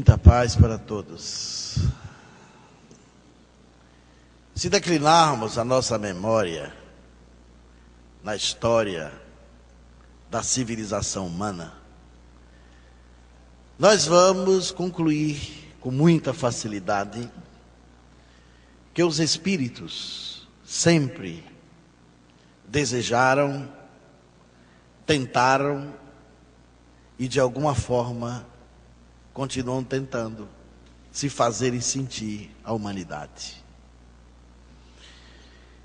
Muita paz para todos. Se declinarmos a nossa memória na história da civilização humana, nós vamos concluir com muita facilidade que os espíritos sempre desejaram, tentaram e de alguma forma continuam tentando se fazerem sentir a humanidade.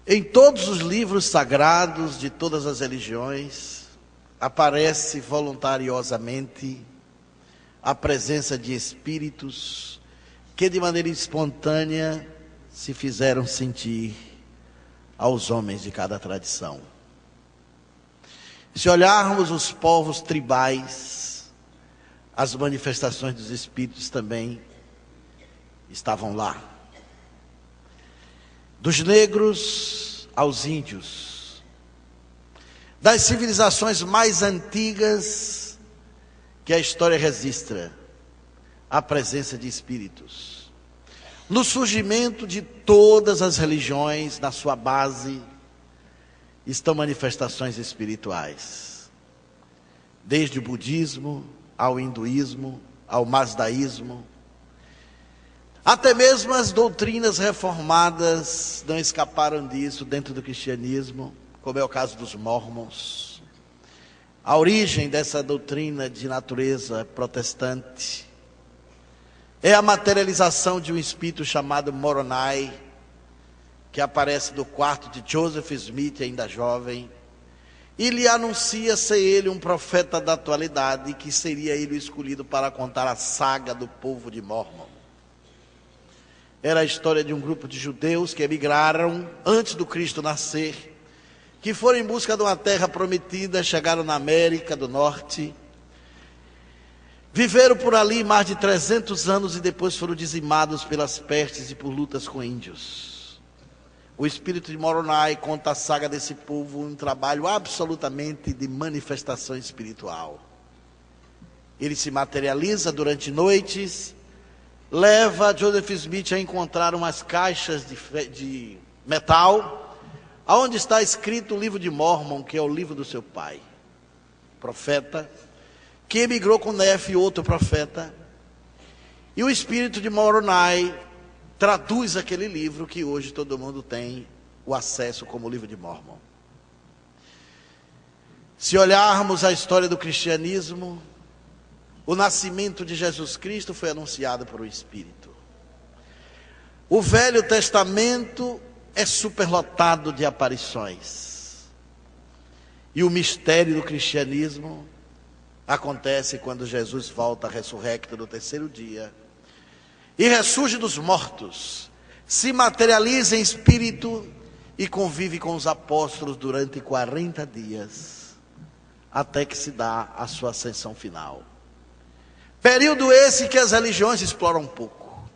Em todos os livros sagrados de todas as religiões, aparece voluntariosamente a presença de espíritos que de maneira espontânea se fizeram sentir aos homens de cada tradição. Se olharmos os povos tribais, as manifestações dos espíritos também estavam lá. Dos negros aos índios, das civilizações mais antigas que a história registra, a presença de espíritos. No surgimento de todas as religiões, na sua base, estão manifestações espirituais. Desde o budismo, ao hinduísmo, ao mazdaísmo, até mesmo as doutrinas reformadas não escaparam disso dentro do cristianismo, como é o caso dos mormons. A origem dessa doutrina de natureza protestante é a materialização de um espírito chamado Moroni, que aparece no quarto de Joseph Smith, ainda jovem, e lhe anuncia ser ele um profeta da atualidade, que seria ele o escolhido para contar a saga do povo de Mormon. Era a história de um grupo de judeus que emigraram antes do Cristo nascer, que foram em busca de uma terra prometida, chegaram na América do Norte, viveram por ali mais de 300 anos e depois foram dizimados pelas pestes e por lutas com índios. O espírito de Moroni conta a saga desse povo, um trabalho absolutamente de manifestação espiritual. Ele se materializa durante noites, leva Joseph Smith a encontrar umas caixas de metal, onde está escrito o livro de Mormon, que é o livro do seu pai, profeta, que emigrou com Nefe, outro profeta, e o espírito de Moroni traduz aquele livro que hoje todo mundo tem o acesso como o livro de Mormon. Se olharmos a história do cristianismo, o nascimento de Jesus Cristo foi anunciado por um Espírito. O Velho Testamento é superlotado de aparições. E o mistério do cristianismo acontece quando Jesus volta ressurrecto no terceiro dia e ressurge dos mortos, se materializa em espírito e convive com os apóstolos durante 40 dias, até que se dá a sua ascensão final. Período esse que as religiões exploram um pouco,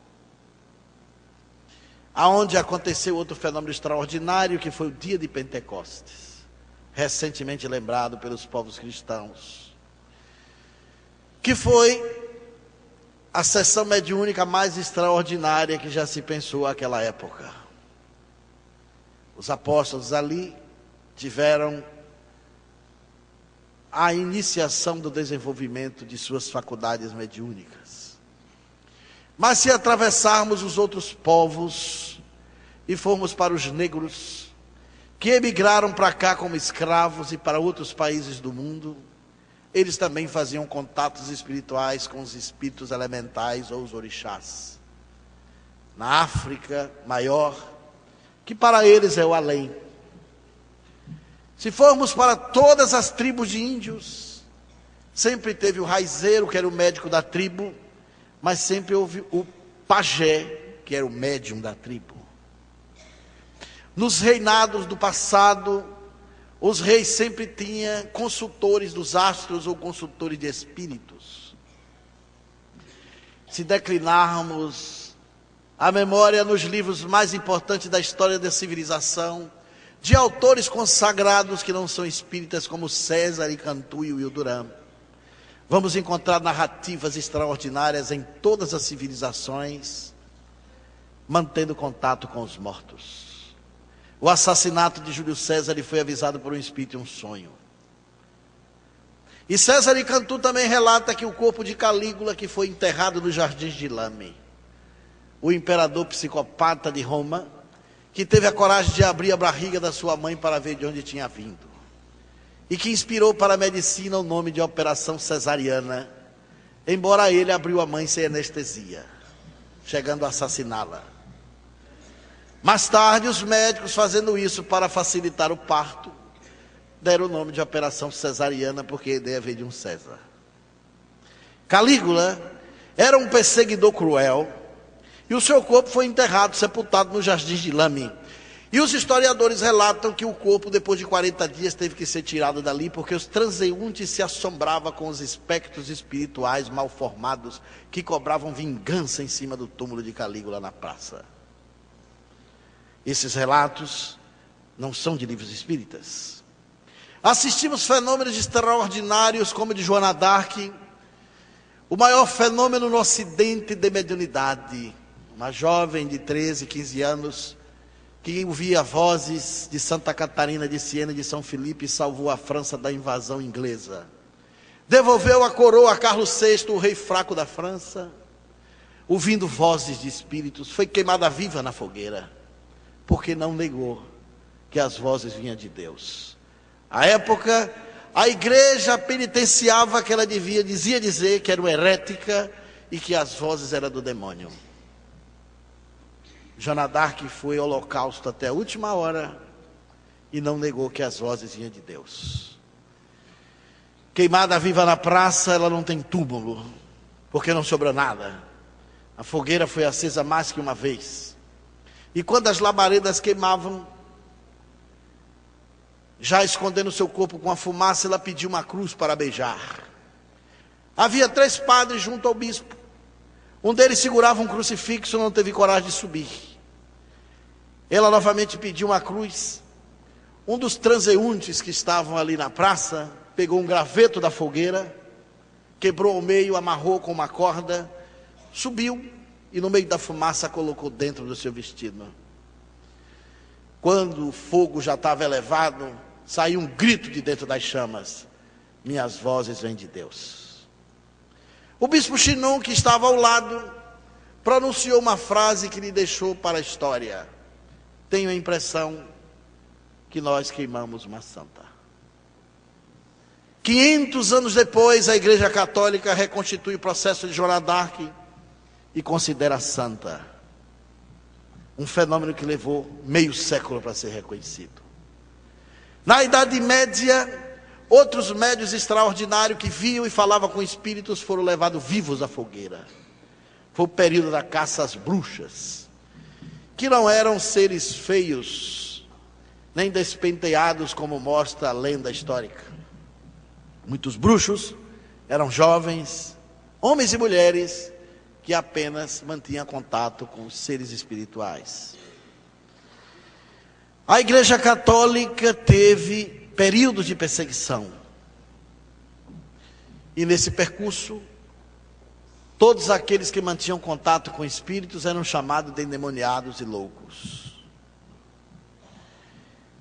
aonde aconteceu outro fenômeno extraordinário, que foi o dia de Pentecostes, recentemente lembrado pelos povos cristãos, que foi a sessão mediúnica mais extraordinária que já se pensou naquela época. Os apóstolos ali tiveram a iniciação do desenvolvimento de suas faculdades mediúnicas. Mas se atravessarmos os outros povos e formos para os negros, que emigraram para cá como escravos e para outros países do mundo, eles também faziam contatos espirituais com os espíritos elementais ou os orixás. Na África maior, que para eles é o além. Se formos para todas as tribos de índios, sempre teve o raizeiro, que era o médico da tribo, mas sempre houve o pajé, que era o médium da tribo. Nos reinados do passado, os reis sempre tinham consultores dos astros ou consultores de espíritos. Se declinarmos a memória nos livros mais importantes da história da civilização, de autores consagrados que não são espíritas, como César e Cantu e Will Durant, Vamos encontrar narrativas extraordinárias em todas as civilizações, mantendo contato com os mortos. O assassinato de Júlio César ele foi avisado por um espírito em um sonho. E César de Cantu também relata que o corpo de Calígula, que foi enterrado nos jardins de Lame, o imperador psicopata de Roma, que teve a coragem de abrir a barriga da sua mãe para ver de onde tinha vindo, e que inspirou para a medicina o nome de Operação Cesariana, embora ele abriu a mãe sem anestesia, chegando a assassiná-la. Mais tarde, os médicos, fazendo isso para facilitar o parto, deram o nome de Operação Cesariana, porque a ideia veio de um César. Calígula era um perseguidor cruel, e o seu corpo foi enterrado, sepultado nos jardins de Lame. E os historiadores relatam que o corpo, depois de 40 dias, teve que ser tirado dali, porque os transeuntes se assombravam com os espectros espirituais mal formados, que cobravam vingança em cima do túmulo de Calígula na praça. Esses relatos não são de livros espíritas. Assistimos fenômenos extraordinários, como o de Joana d'Arc, o maior fenômeno no Ocidente de mediunidade. Uma jovem de 13, 15 anos, que ouvia vozes de Santa Catarina, de Siena, de São Filipe, e salvou a França da invasão inglesa. Devolveu a coroa a Carlos VI, o rei fraco da França, ouvindo vozes de espíritos. Foi queimada viva na fogueira, porque não negou que as vozes vinham de Deus. À época, a igreja penitenciava que ela dizia dizer que era uma herética e que as vozes eram do demônio. Joana d'Arc foi ao holocausto até a última hora e não negou que as vozes vinham de Deus. Queimada viva na praça, ela não tem túmulo, porque não sobrou nada. A fogueira foi acesa mais que uma vez. E quando as labaredas queimavam, já escondendo seu corpo com a fumaça, ela pediu uma cruz para beijar. Havia 3 padres junto ao bispo. Um deles segurava um crucifixo, não teve coragem de subir. Ela novamente pediu uma cruz. Um dos transeuntes que estavam ali na praça pegou um graveto da fogueira, quebrou ao meio, amarrou com uma corda, subiu e no meio da fumaça colocou dentro do seu vestido. Quando o fogo já estava elevado, saiu um grito de dentro das chamas: minhas vozes vêm de Deus. O bispo Chinon, que estava ao lado, pronunciou uma frase que lhe deixou para a história: tenho a impressão que nós queimamos uma santa. 500 anos depois, a Igreja Católica reconstitui o processo de Joana d'Arc e considera santa. Um fenômeno que levou meio século para ser reconhecido. Na Idade Média, outros médiuns extraordinários que viam e falavam com espíritos foram levados vivos à fogueira. Foi o período da caça às bruxas, que não eram seres feios, nem despenteados como mostra a lenda histórica. Muitos bruxos eram jovens, homens e mulheres, que apenas mantinham contato com os seres espirituais. A Igreja Católica teve períodos de perseguição. E nesse percurso, todos aqueles que mantinham contato com espíritos eram chamados de endemoniados e loucos.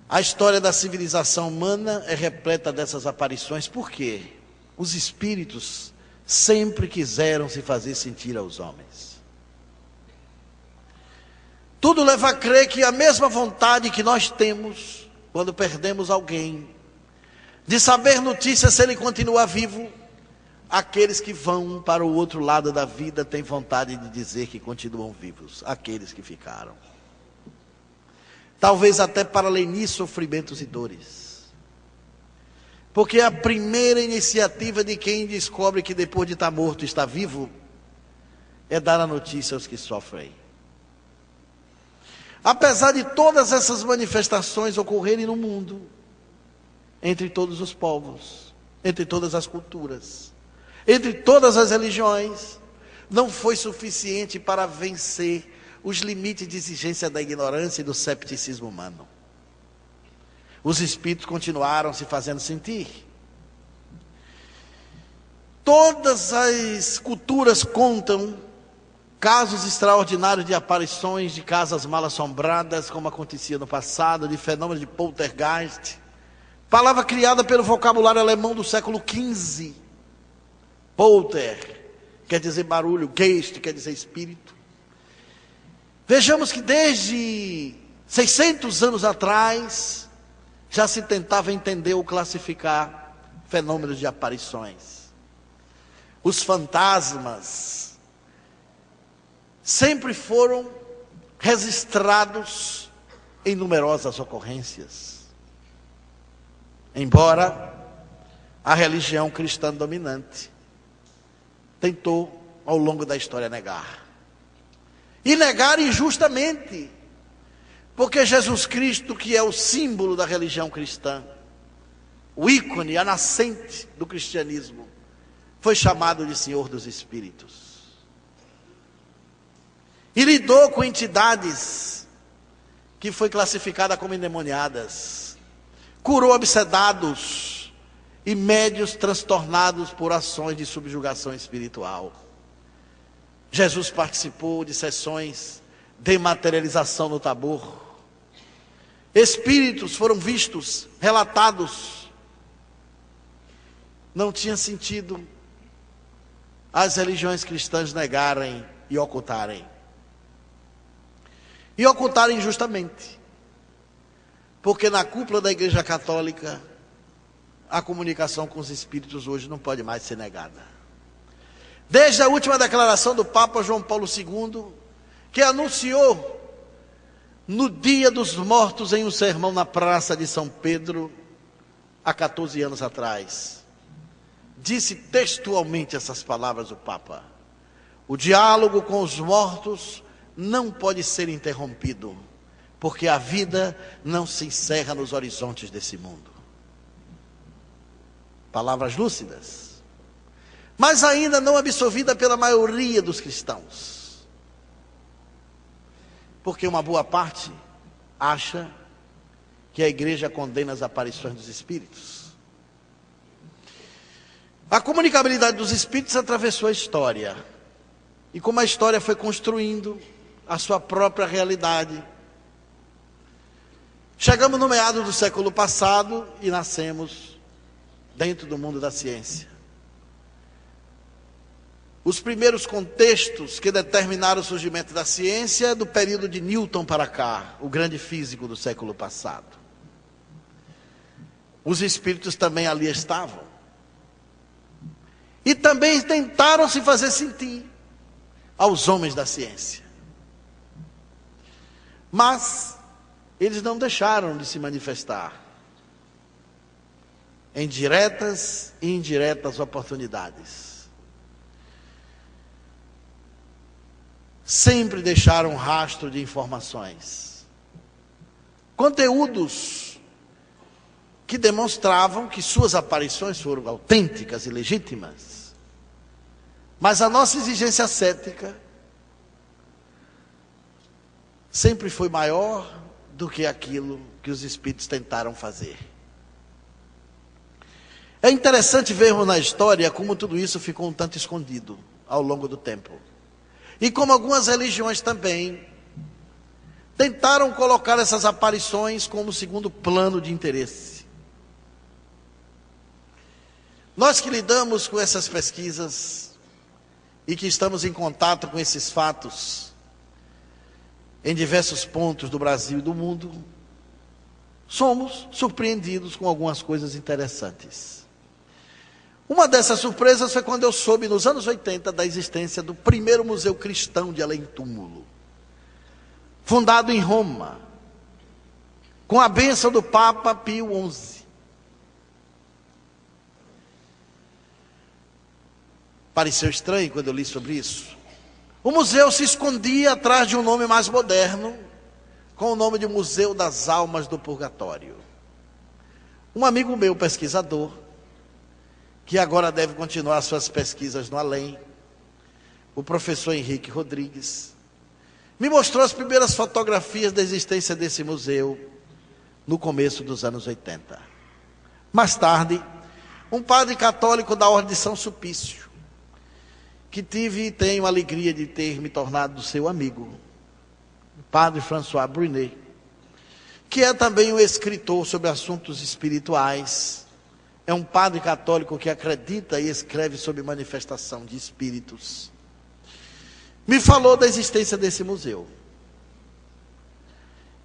A história da civilização humana é repleta dessas aparições. Por quê? Os espíritos sempre quiseram se fazer sentir aos homens. Tudo leva a crer que a mesma vontade que nós temos quando perdemos alguém, de saber notícias se ele continua vivo, aqueles que vão para o outro lado da vida têm vontade de dizer que continuam vivos, aqueles que ficaram. Talvez até para lenir sofrimentos e dores. Porque a primeira iniciativa de quem descobre que depois de estar morto está vivo é dar a notícia aos que sofrem. Apesar de todas essas manifestações ocorrerem no mundo, entre todos os povos, entre todas as culturas, entre todas as religiões, não foi suficiente para vencer os limites de exigência da ignorância e do cepticismo humano. Os espíritos continuaram se fazendo sentir. Todas as culturas contam casos extraordinários de aparições de casas mal assombradas, como acontecia no passado, de fenômenos de poltergeist, palavra criada pelo vocabulário alemão do século XV. Polter quer dizer barulho, Geist quer dizer espírito. Vejamos que desde 600 anos atrás já se tentava entender ou classificar fenômenos de aparições. Os fantasmas sempre foram registrados em numerosas ocorrências, embora a religião cristã dominante tentou ao longo da história negar. E negar injustamente, porque Jesus Cristo, que é o símbolo da religião cristã, o ícone, a nascente do cristianismo, foi chamado de Senhor dos Espíritos. E lidou com entidades que foi classificada como endemoniadas. Curou obsedados e médios transtornados por ações de subjugação espiritual. Jesus participou de sessões de materialização no Tabor. Espíritos foram vistos, relatados. Não tinha sentido as religiões cristãs negarem e ocultarem. E ocultarem injustamente. Porque na cúpula da Igreja Católica, a comunicação com os espíritos hoje não pode mais ser negada. Desde a última declaração do Papa João Paulo II, que anunciou no Dia dos Mortos em um sermão na Praça de São Pedro, há 14 anos atrás. Disse textualmente essas palavras do Papa: o diálogo com os mortos não pode ser interrompido, porque a vida não se encerra nos horizontes desse mundo. Palavras lúcidas, mas ainda não absorvida pela maioria dos cristãos, porque uma boa parte acha que a igreja condena as aparições dos espíritos. A comunicabilidade dos espíritos atravessou a história, e como a história foi construindo a sua própria realidade, chegamos no meado do século passado e nascemos dentro do mundo da ciência. Os primeiros contextos que determinaram o surgimento da ciência é do período de Newton para cá, o grande físico do século passado. Os espíritos também ali estavam. E também tentaram se fazer sentir aos homens da ciência. Mas eles não deixaram de se manifestar em diretas e indiretas oportunidades. Sempre deixaram rastro de informações, conteúdos que demonstravam que suas aparições foram autênticas e legítimas. Mas a nossa exigência cética sempre foi maior do que aquilo que os espíritos tentaram fazer. É interessante vermos na história como tudo isso ficou um tanto escondido ao longo do tempo. E como algumas religiões também tentaram colocar essas aparições como segundo plano de interesse. Nós que lidamos com essas pesquisas e que estamos em contato com esses fatos em diversos pontos do Brasil e do mundo, somos surpreendidos com algumas coisas interessantes. Uma dessas surpresas foi quando eu soube, nos anos 80, da existência do primeiro museu cristão de além-túmulo, fundado em Roma, com a bênção do Papa Pio XI. Pareceu estranho quando eu li sobre isso. O museu se escondia atrás de um nome mais moderno, com o nome de Museu das Almas do Purgatório. Um amigo meu, pesquisador, que agora deve continuar suas pesquisas no além, o professor Henrique Rodrigues, me mostrou as primeiras fotografias da existência desse museu no começo dos anos 80. Mais tarde, Um padre católico da Ordem de São Sulpício, que tive e tenho a alegria de ter me tornado seu amigo, o padre François Brunet, que é também um escritor sobre assuntos espirituais. É um padre católico que acredita e escreve sobre manifestação de espíritos. Me falou da existência desse museu.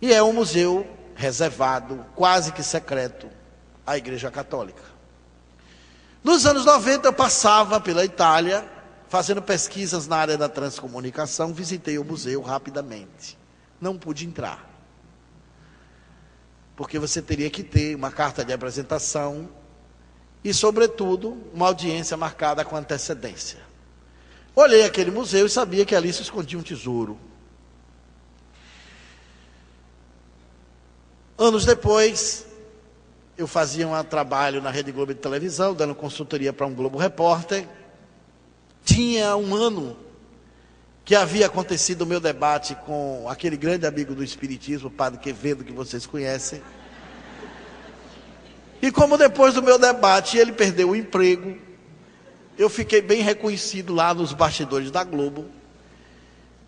E é um museu reservado, quase que secreto, à Igreja Católica. Nos anos 90 eu passava pela Itália, fazendo pesquisas na área da transcomunicação, visitei o museu rapidamente. Não pude entrar, porque você teria que ter uma carta de apresentação e, sobretudo, uma audiência marcada com antecedência. Olhei aquele museu e sabia que ali se escondia um tesouro. Anos depois, eu fazia um trabalho na Rede Globo de televisão, dando consultoria para um Globo Repórter. Tinha um ano que havia acontecido o meu debate com aquele grande amigo do Espiritismo, o Padre Quevedo, que vocês conhecem. E como depois do meu debate ele perdeu o emprego, eu fiquei bem reconhecido lá nos bastidores da Globo,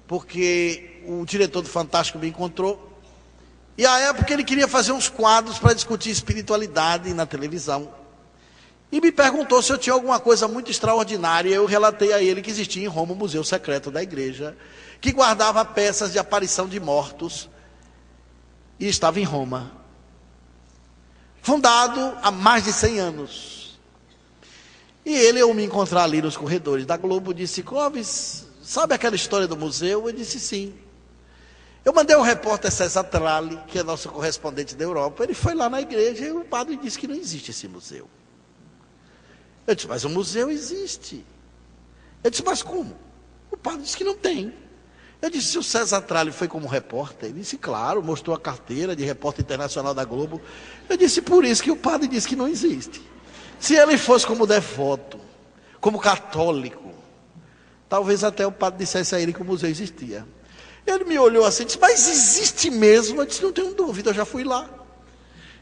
porque o diretor do Fantástico me encontrou. E à época ele queria fazer uns quadros para discutir espiritualidade na televisão. E me perguntou se eu tinha alguma coisa muito extraordinária. Eu relatei a ele que existia em Roma um museu secreto da igreja, que guardava peças de aparição de mortos, e estava em Roma. Fundado há mais de 100 anos. E ele, ao me encontrar ali nos corredores da Globo, disse: Clóvis, sabe aquela história do museu? Eu disse: sim. Eu mandei o repórter César Tralli, que é nosso correspondente da Europa. Ele foi lá na igreja e o padre disse que não existe esse museu. Eu disse: mas o museu existe. Eu disse: mas como? O padre disse que não tem. Eu disse: se o César Tralli foi como repórter? Ele disse: claro, mostrou a carteira de repórter internacional da Globo. Eu disse: por isso que o padre disse que não existe. Se ele fosse como devoto, como católico, talvez até o padre dissesse a ele que o museu existia. Ele me olhou assim e disse: mas existe mesmo? Eu disse: não tenho dúvida, eu já fui lá.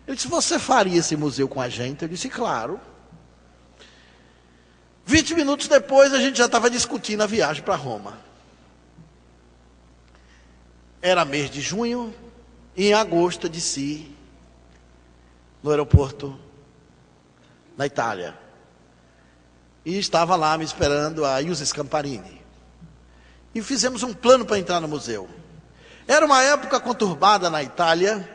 Ele disse: você faria esse museu com a gente? Eu disse: claro. 20 minutos depois a gente já estava discutindo a viagem para Roma. Era mês de junho, e em agosto eu desci no aeroporto na Itália. E estava lá me esperando a Ilse Scamparini. E fizemos um plano para entrar no museu. Era uma época conturbada na Itália,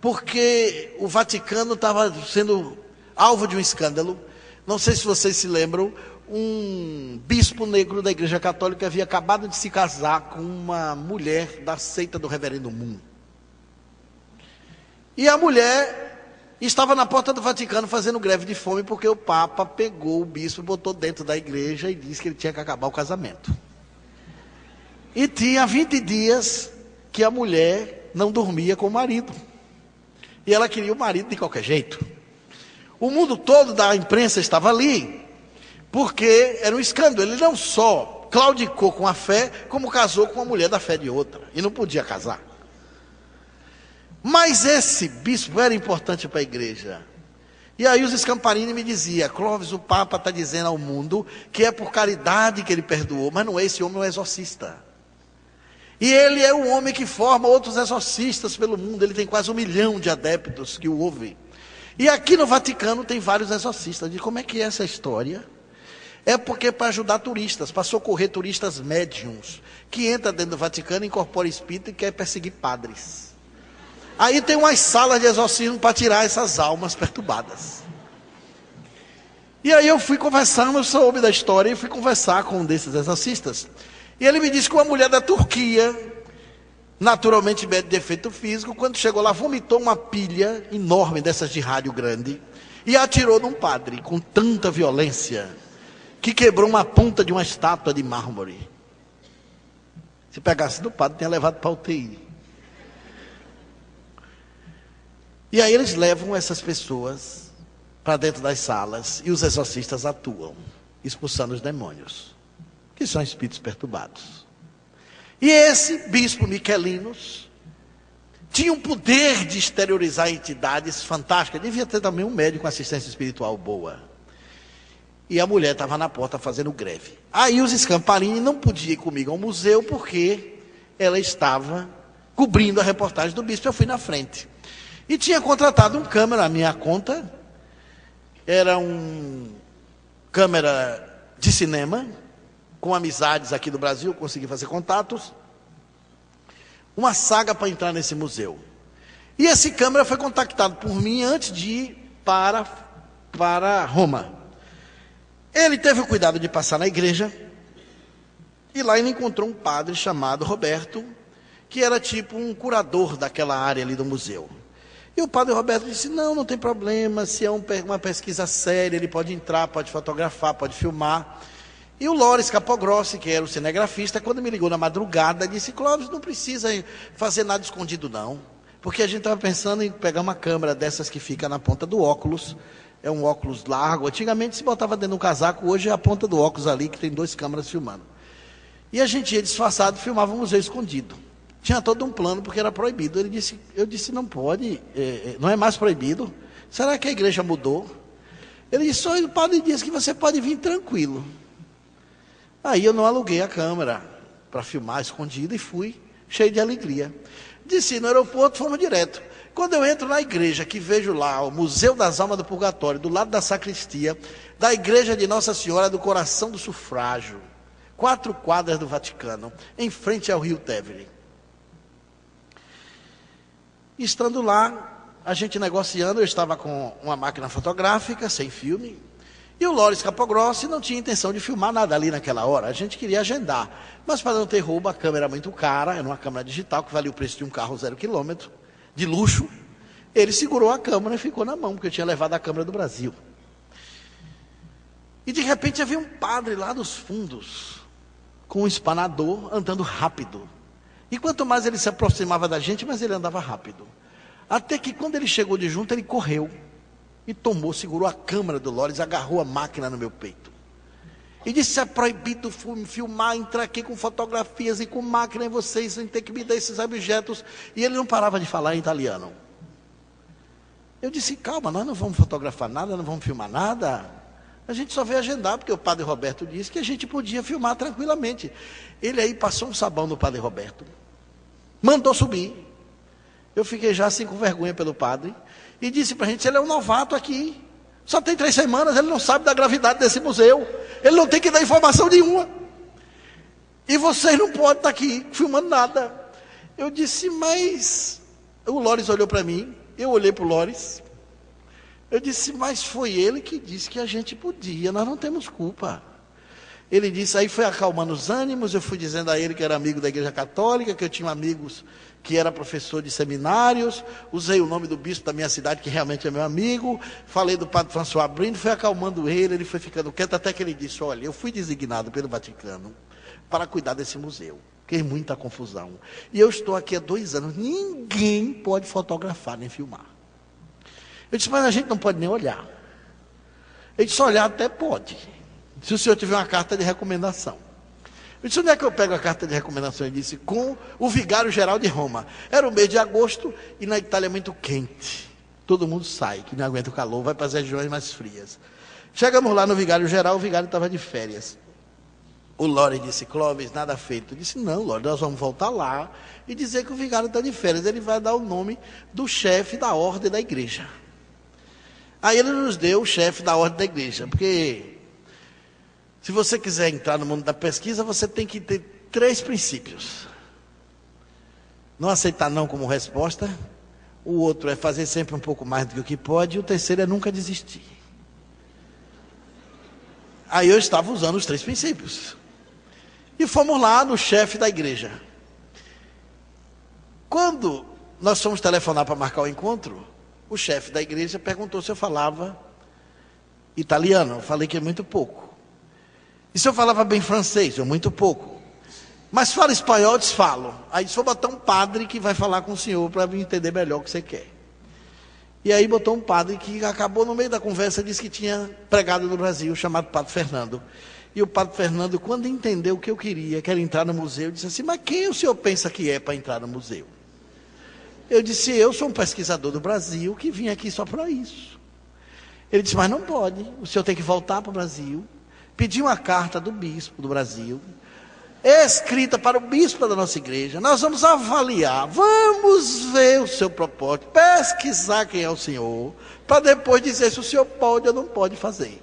porque o Vaticano estava sendo alvo de um escândalo. Não sei se vocês se lembram, um bispo negro da Igreja Católica havia acabado de se casar com uma mulher da seita do Reverendo Moon. E a mulher estava na porta do Vaticano fazendo greve de fome, porque o Papa pegou o bispo, botou dentro da igreja e disse que ele tinha que acabar o casamento. E tinha 20 dias que a mulher não dormia com o marido. E ela queria o marido de qualquer jeito. O mundo todo da imprensa estava ali, porque era um escândalo. Ele não só claudicou com a fé, como casou com uma mulher da fé de outra. E não podia casar. Mas esse bispo era importante para a igreja. E aí os Scamparini me dizia: Clóvis, o Papa está dizendo ao mundo que é por caridade que ele perdoou, mas não é, esse homem é um exorcista. E ele é o homem que forma outros exorcistas pelo mundo. Ele tem quase 1 milhão de adeptos que o ouvem. E aqui no Vaticano tem vários exorcistas. De como é que é essa história? É porque para ajudar turistas, para socorrer turistas médiums, que entra dentro do Vaticano, incorpora espírito e quer perseguir padres. Aí tem umas salas de exorcismo para tirar essas almas perturbadas. E aí eu fui conversar, eu soube da história, e fui conversar com um desses exorcistas. E ele me disse que uma mulher da Turquia, naturalmente de defeito físico, quando chegou lá, vomitou uma pilha enorme dessas de rádio grande e atirou num padre com tanta violência que quebrou uma ponta de uma estátua de mármore. Se pegasse do padre, tinha levado para a UTI. E aí eles levam essas pessoas para dentro das salas e os exorcistas atuam, expulsando os demônios, que são espíritos perturbados. E esse bispo Michelinos tinha um poder de exteriorizar entidades fantásticas. Devia ter também um médico com assistência espiritual boa. E a mulher estava na porta fazendo greve. Aí os Scamparini não podiam ir comigo ao museu porque ela estava cobrindo a reportagem do bispo. Eu fui na frente. E tinha contratado um câmera à minha conta. Era um câmera de cinema, com amizades aqui do Brasil, consegui fazer contatos. Uma saga para entrar nesse museu. E esse câmera foi contactado por mim antes de ir para Roma. Ele teve o cuidado de passar na igreja, e lá ele encontrou um padre chamado Roberto, que era tipo um curador daquela área ali do museu. E o padre Roberto disse, não tem problema, se é uma pesquisa séria, ele pode entrar, pode fotografar, pode filmar. E o Loris Capogrossi, que era o cinegrafista, quando me ligou na madrugada, disse, Clóvis, não precisa fazer nada escondido não, porque a gente estava pensando em pegar uma câmera dessas que fica na ponta do óculos. É um óculos largo. Antigamente se botava dentro de um casaco, hoje é a ponta do óculos ali, que tem 2 câmeras filmando. E a gente ia disfarçado, filmava um museu escondido. Tinha todo um plano, porque era proibido. Eu disse, não pode, não é mais proibido. Será que a igreja mudou? Ele disse, o padre disse que você pode vir tranquilo. Aí eu não aluguei a câmera para filmar escondido e fui cheio de alegria. Desci no aeroporto, fomos direto. Quando eu entro na igreja, que vejo lá o Museu das Almas do Purgatório, do lado da sacristia, da igreja de Nossa Senhora do Coração do Sufrágio, 4 quadras do Vaticano, em frente ao rio Tevere. Estando lá, a gente negociando, eu estava com uma máquina fotográfica, sem filme, e o Loris Capogrossi não tinha intenção de filmar nada ali naquela hora, a gente queria agendar. Mas para não ter roubo, a câmera era muito cara, era uma câmera digital que valia o preço de um carro 0 quilômetro, de luxo. Ele segurou a câmera e ficou na mão, porque eu tinha levado a câmera do Brasil. E de repente havia um padre lá dos fundos, com um espanador, andando rápido. E quanto mais ele se aproximava da gente, mais ele andava rápido. Até que quando ele chegou de junto, ele correu. E segurou a câmera do Loris, agarrou a máquina no meu peito. E disse, é proibido filmar, entrar aqui com fotografias e com máquina, e vocês vão ter que me dar esses objetos. E ele não parava de falar em italiano. Eu disse, calma, nós não vamos fotografar nada, não vamos filmar nada. A gente só veio agendar, porque o padre Roberto disse que a gente podia filmar tranquilamente. Ele aí passou um sabão no padre Roberto, mandou subir. Eu fiquei já assim com vergonha pelo padre, e disse para a gente, ele é um novato aqui, só tem 3 semanas, ele não sabe da gravidade desse museu, ele não tem que dar informação nenhuma, e vocês não podem estar aqui filmando nada. Eu disse, mas... O Loris olhou para mim, eu olhei para o Loris, eu disse, mas foi ele que disse que a gente podia, nós não temos culpa. Ele disse, aí foi acalmando os ânimos, eu fui dizendo a ele que era amigo da igreja católica, que eu tinha amigos que era professor de seminários, usei o nome do bispo da minha cidade, que realmente é meu amigo, falei do padre François Brindo, fui acalmando ele foi ficando quieto, até que ele disse, olha, eu fui designado pelo Vaticano para cuidar desse museu, que é muita confusão, e eu estou aqui há 2 anos, ninguém pode fotografar nem filmar. Eu disse, mas a gente não pode nem olhar. Ele disse, olhar até pode, se o senhor tiver uma carta de recomendação. Eu disse, onde é que eu pego a carta de recomendação? Ele disse, com o vigário-geral de Roma. Era o mês de agosto e na Itália é muito quente. Todo mundo sai, que não aguenta o calor, vai para as regiões mais frias. Chegamos lá no vigário-geral, o vigário estava de férias. O Lore disse, Clóvis, nada feito. Eu disse, não, Lore, nós vamos voltar lá e dizer que o vigário está de férias. Ele vai dar o nome do chefe da ordem da igreja. Aí ele nos deu o chefe da ordem da igreja, porque... Se você quiser entrar no mundo da pesquisa, você tem que ter 3 princípios. Não aceitar não como resposta. O outro é fazer sempre um pouco mais do que o que pode. E o terceiro é nunca desistir. Aí eu estava usando os 3 princípios. E fomos lá no chefe da igreja. Quando nós fomos telefonar para marcar o encontro, o chefe da igreja perguntou se eu falava italiano. Eu falei que é muito pouco. E se eu falava bem francês? Eu muito pouco. Mas fala espanhol? Eu disse, falo. Aí disse, vou botar um padre que vai falar com o senhor para entender melhor o que você quer. E aí botou um padre que acabou no meio da conversa, disse que tinha pregado no Brasil, chamado Padre Fernando. E o Padre Fernando, quando entendeu o que eu queria, que era entrar no museu, disse assim, mas quem o senhor pensa que é para entrar no museu? Eu disse, eu sou um pesquisador do Brasil que vim aqui só para isso. Ele disse, mas não pode, o senhor tem que voltar para o Brasil, pedir uma carta do bispo do Brasil, escrita para o bispo da nossa igreja, nós vamos avaliar, vamos ver o seu propósito, pesquisar quem é o senhor, para depois dizer se o senhor pode ou não pode fazer.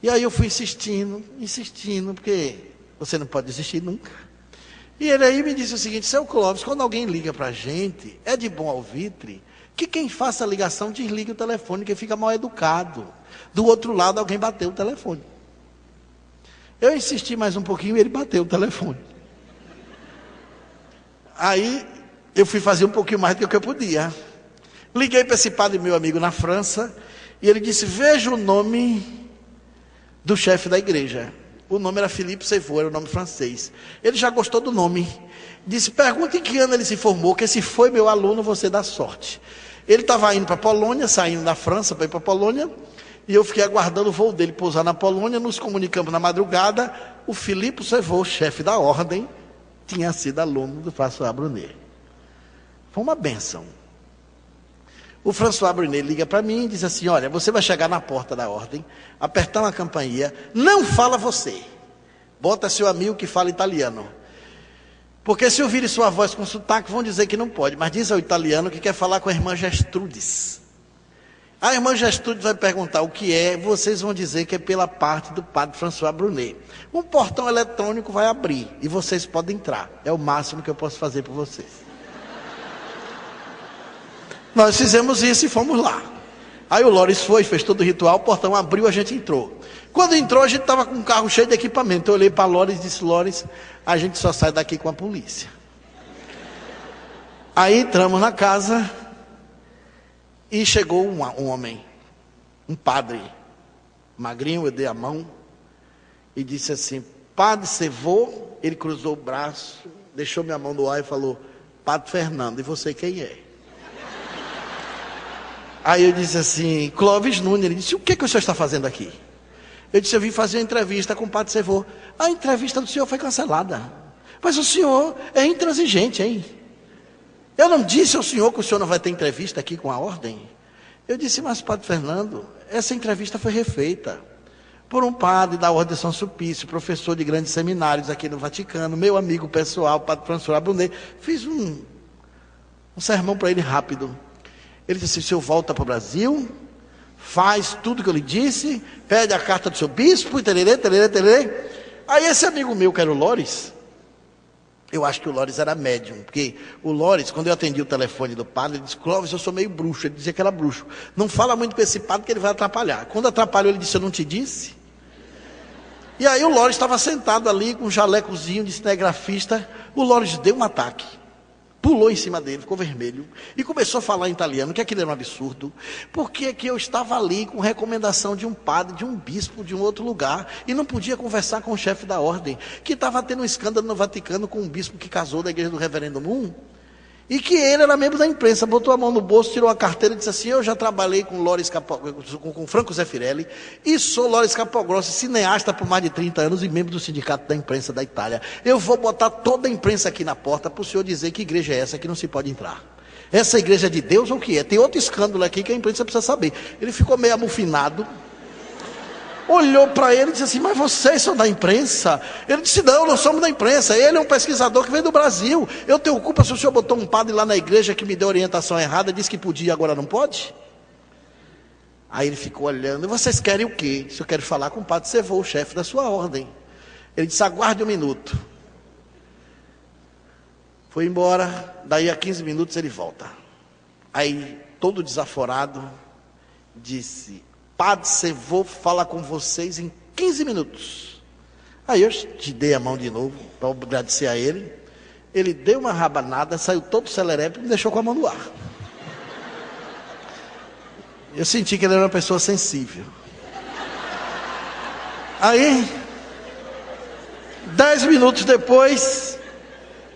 E aí eu fui insistindo, porque você não pode desistir nunca. E ele aí me disse o seguinte, seu Clóvis, quando alguém liga para a gente, é de bom alvitre, que quem faça a ligação desligue o telefone, que fica mal educado. Do outro lado alguém bateu o telefone. Eu insisti mais um pouquinho e ele bateu o telefone. Aí eu fui fazer um pouquinho mais do que eu podia. Liguei para esse padre meu amigo na França, e ele disse, veja o nome do chefe da igreja. O nome era Philippe Sevaux, era o nome francês. Ele já gostou do nome. Disse, pergunta em que ano ele se formou, que se foi meu aluno, você dá sorte. Ele estava indo para a Polônia, saindo da França para ir para a Polônia, e eu fiquei aguardando o voo dele pousar na Polônia, nos comunicamos na madrugada, o Philippe Sevaux, chefe da ordem, tinha sido aluno do François Brunet. Foi uma bênção. O François Brunet liga para mim e diz assim, olha, você vai chegar na porta da ordem, apertar uma campainha, não fala você, bota seu amigo que fala italiano. Porque se ouvirem sua voz com sotaque, vão dizer que não pode. Mas diz ao italiano que quer falar com a irmã Gertrudes. A irmã Gertrudes vai perguntar o que é, vocês vão dizer que é pela parte do padre François Brunet. Um portão eletrônico vai abrir e vocês podem entrar. É o máximo que eu posso fazer por vocês. Nós fizemos isso e fomos lá. Aí o Loris foi, fez todo o ritual, o portão abriu, a gente entrou. Quando entrou, a gente estava com um carro cheio de equipamento. Eu olhei para Loris e disse, Loris, a gente só sai daqui com a polícia. Aí entramos na casa e chegou um homem, um padre, magrinho, eu dei a mão e disse assim, Padre Sevaux. Ele cruzou o braço, deixou minha mão no ar e falou, Padre Fernando, e você quem é? Aí eu disse assim, Clóvis Nunes. Ele disse, o que o senhor está fazendo aqui? Eu disse, eu vim fazer uma entrevista com o padre Sevaux. A entrevista do senhor foi cancelada. Mas o senhor é intransigente, hein? Eu não disse ao senhor que o senhor não vai ter entrevista aqui com a ordem? Eu disse, mas padre Fernando, essa entrevista foi refeita por um padre da ordem de São Sulpício, professor de grandes seminários aqui no Vaticano, meu amigo pessoal, padre François Brunet. Fiz um sermão para ele rápido. Ele disse, o senhor volta para o Brasil, faz tudo que eu lhe disse, pede a carta do seu bispo, e tererê, tererê, tererê. Aí esse amigo meu, que era o Loris, eu acho que o Loris era médium, porque o Loris, quando eu atendi o telefone do padre, ele disse, Clóvis, eu sou meio bruxo. Ele dizia que era bruxo. Não fala muito com esse padre que ele vai atrapalhar. Quando atrapalhou, ele disse, eu não te disse? E aí o Loris estava sentado ali com um jalecozinho de cinegrafista. O Loris deu um ataque. Pulou em cima dele, ficou vermelho, e começou a falar em italiano, que aquilo era um absurdo, porque que eu estava ali com recomendação de um padre, de um bispo, de um outro lugar, e não podia conversar com o chefe da ordem, que estava tendo um escândalo no Vaticano com um bispo que casou da igreja do Reverendo Moon, e que ele era membro da imprensa, botou a mão no bolso, tirou a carteira e disse assim, eu já trabalhei com Franco Zeffirelli, e sou Loris Capogrossi, cineasta por mais de 30 anos e membro do sindicato da imprensa da Itália. Eu vou botar toda a imprensa aqui na porta para o senhor dizer que igreja é essa que não se pode entrar. Essa igreja é de Deus ou o que é? Tem outro escândalo aqui que a imprensa precisa saber. Ele ficou meio amufinado, olhou para ele e disse assim, mas vocês são da imprensa? Ele disse, não, nós somos da imprensa. Ele é um pesquisador que veio do Brasil. Eu tenho culpa se o senhor botou um padre lá na igreja que me deu orientação errada, disse que podia, agora não pode? Aí ele ficou olhando, e vocês querem o quê? Se eu quero falar com o padre Sevaux, o chefe da sua ordem. Ele disse, aguarde um minuto. Foi embora, daí a 15 minutos ele volta. Aí, todo desaforado, disse, Padre Sevaux fala com vocês em 15 minutos. Aí eu te dei a mão de novo, para agradecer a ele. Ele deu uma rabanada, saiu todo celerepe e me deixou com a mão no ar. Eu senti que ele era uma pessoa sensível. Aí, 10 minutos depois,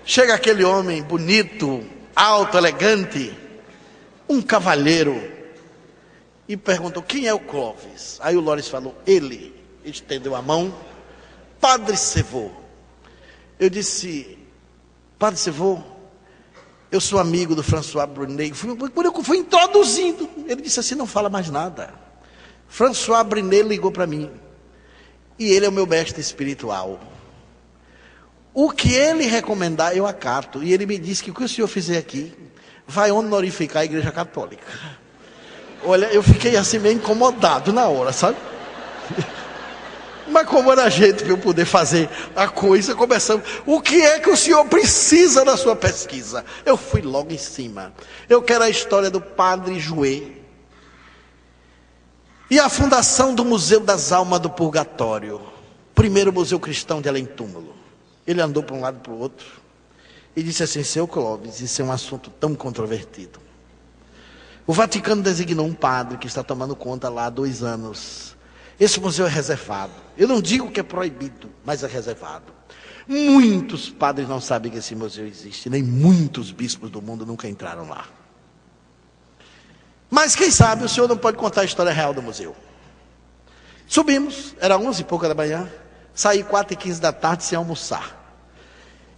chega aquele homem bonito, alto, elegante, um cavalheiro, e perguntou, quem é o Clóvis? Aí o Loris falou, ele estendeu a mão, Padre Sevaux. Eu disse, Padre Sevaux, Eu sou amigo do François Brunet. Quando eu fui introduzindo, ele disse assim: não fala mais nada. François Brunet ligou para mim. E ele é o meu mestre espiritual. O que ele recomendar, eu acato. E ele me disse que o que o senhor fizer aqui vai honorificar a Igreja Católica. Olha, eu fiquei assim meio incomodado na hora, sabe? Mas como era jeito de eu poder fazer a coisa, começamos. O que é que o senhor precisa na sua pesquisa? Eu fui logo em cima. Eu quero a história do Padre Jouet e a fundação do Museu das Almas do Purgatório, primeiro museu cristão de além-túmulo. Ele andou para um lado e para o outro e disse assim: seu Clóvis, isso é um assunto tão controvertido. O Vaticano designou um padre que está tomando conta lá há 2 anos. Esse museu é reservado. Eu não digo que é proibido, mas é reservado. Muitos padres não sabem que esse museu existe, nem muitos bispos do mundo nunca entraram lá. Mas quem sabe o senhor não pode contar a história real do museu. Subimos, era 11h pouca da manhã, saí 4h15 da tarde sem almoçar.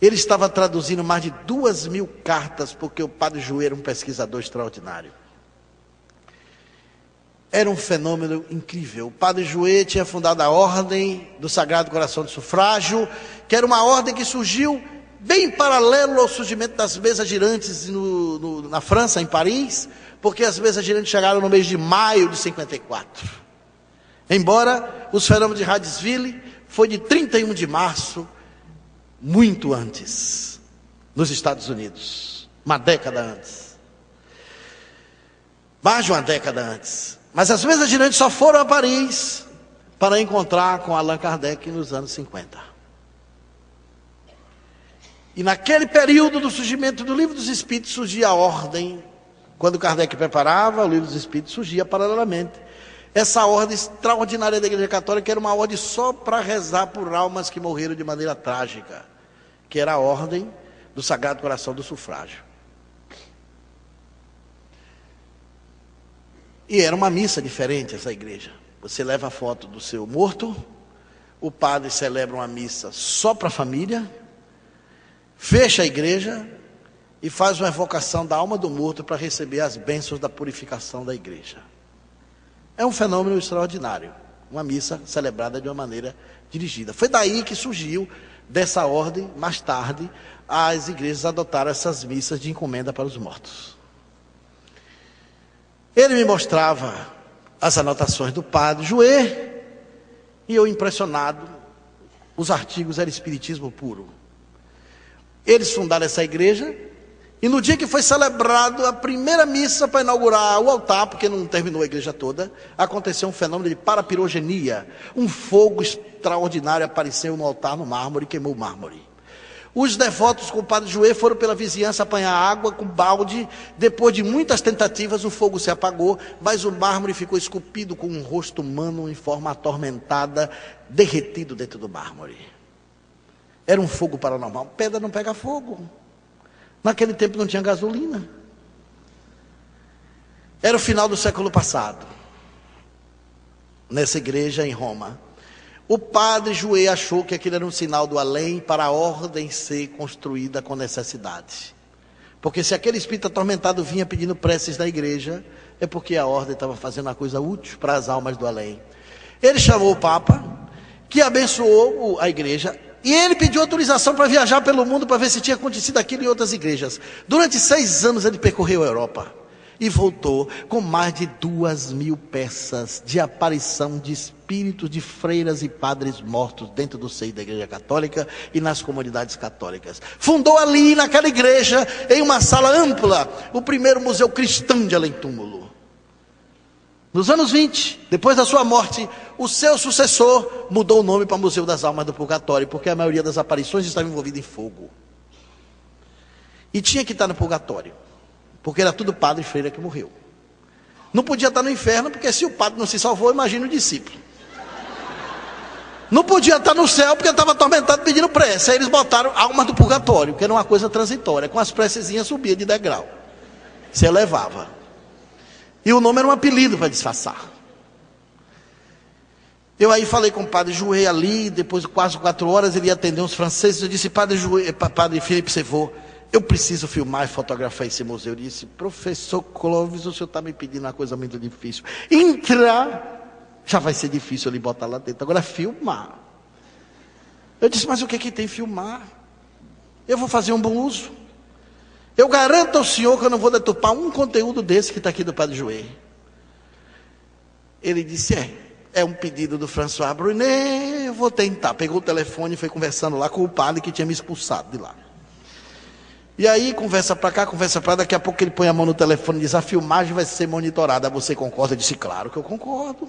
Ele estava traduzindo mais de 2.000 cartas, porque o Padre Jouet era um pesquisador extraordinário. Era um fenômeno incrível. O Padre Jouet tinha fundado a Ordem do Sagrado Coração do Sufrágio, que era uma ordem que surgiu bem paralelo ao surgimento das mesas girantes na França, em Paris, porque as mesas girantes chegaram no mês de maio de 54. Embora os fenômenos de Hadesville foi de 31 de março, muito antes, nos Estados Unidos, uma década antes. Mais de uma década antes. Mas as mesas girantes só foram a Paris para encontrar com Allan Kardec nos anos 50. E naquele período do surgimento do Livro dos Espíritos surgia a ordem. Quando Kardec preparava, o Livro dos Espíritos surgia paralelamente. Essa ordem extraordinária da Igreja Católica era uma ordem só para rezar por almas que morreram de maneira trágica, que era a ordem do Sagrado Coração do Sufrágio. E era uma missa diferente essa igreja. Você leva a foto do seu morto, o padre celebra uma missa só para a família, fecha a igreja e faz uma evocação da alma do morto para receber as bênçãos da purificação da igreja. É um fenômeno extraordinário, uma missa celebrada de uma maneira dirigida. Foi daí que surgiu, dessa ordem, mais tarde, as igrejas adotaram essas missas de encomenda para os mortos. Ele me mostrava as anotações do Padre Jouet, e eu, impressionado, os artigos eram espiritismo puro. Eles fundaram essa igreja, e no dia que foi celebrado a primeira missa para inaugurar o altar, porque não terminou a igreja toda, aconteceu um fenômeno de parapirogenia. Um fogo extraordinário apareceu no altar, no mármore, e queimou o mármore. Os devotos com o Padre Jouet foram pela vizinhança apanhar água com balde. Depois de muitas tentativas, o fogo se apagou, mas o mármore ficou esculpido com um rosto humano em forma atormentada, derretido dentro do mármore. Era um fogo paranormal. Pedra não pega fogo. Naquele tempo não tinha gasolina. Era o final do século passado. Nessa igreja em Roma, o Padre Jouet achou que aquilo era um sinal do além para a ordem ser construída com necessidade. Porque se aquele espírito atormentado vinha pedindo preces na igreja, é porque a ordem estava fazendo uma coisa útil para as almas do além. Ele chamou o Papa, que abençoou a igreja, e ele pediu autorização para viajar pelo mundo para ver se tinha acontecido aquilo em outras igrejas. Durante 6 anos ele percorreu a Europa e voltou com mais de 2.000 peças de aparição de espíritos de freiras e padres mortos dentro do seio da Igreja Católica e nas comunidades católicas. Fundou ali, naquela igreja, em uma sala ampla, o primeiro museu cristão de além-túmulo. Nos anos 20, depois da sua morte, o seu sucessor mudou o nome para Museu das Almas do Purgatório, porque a maioria das aparições estava envolvida em fogo. E tinha que estar no purgatório, porque era tudo padre e freira que morreu. Não podia estar no inferno, porque se o padre não se salvou, imagina o discípulo. Não podia estar no céu, porque estava atormentado pedindo prece. Aí eles botaram almas do purgatório, que era uma coisa transitória. Com as precezinhas subia de degrau, se elevava. E o nome era um apelido para disfarçar. Eu aí falei com o Padre Jouet ali, depois de quase 4 horas ele ia atender uns franceses. Eu disse: Padre Jouet, Padre Philippe Sevaux, eu preciso filmar e fotografar esse museu. Eu disse, professor Clóvis, o senhor está me pedindo uma coisa muito difícil. Entrar, já vai ser difícil ele botar lá dentro. Agora, filmar. Eu disse, mas o que tem filmar? Eu vou fazer um bom uso. Eu garanto ao senhor que eu não vou deturpar um conteúdo desse que está aqui do Padre Jouet. Ele disse, é um pedido do François Brunet, eu vou tentar. Pegou o telefone e foi conversando lá com o padre que tinha me expulsado de lá. E aí, conversa para cá, conversa para lá, daqui a pouco ele põe a mão no telefone e diz, a filmagem vai ser monitorada, você concorda? Eu disse, claro que eu concordo.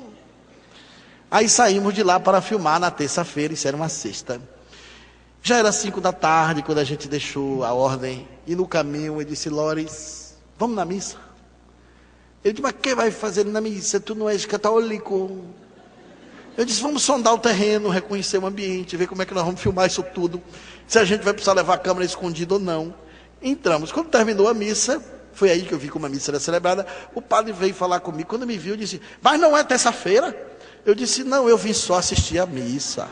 Aí saímos de lá para filmar na terça-feira, isso era uma sexta. Já era 5 da tarde, quando a gente deixou a ordem, e no caminho ele disse, Lores, vamos na missa? Ele disse, mas o que vai fazer na missa? Tu não és católico? Eu disse, vamos sondar o terreno, reconhecer o ambiente, ver como é que nós vamos filmar isso tudo, se a gente vai precisar levar a câmera escondida ou não. Entramos. Quando terminou a missa, foi aí que eu vi como a missa era celebrada, o padre veio falar comigo. Quando me viu, disse, mas não é terça-feira? Eu disse, não, eu vim só assistir a missa.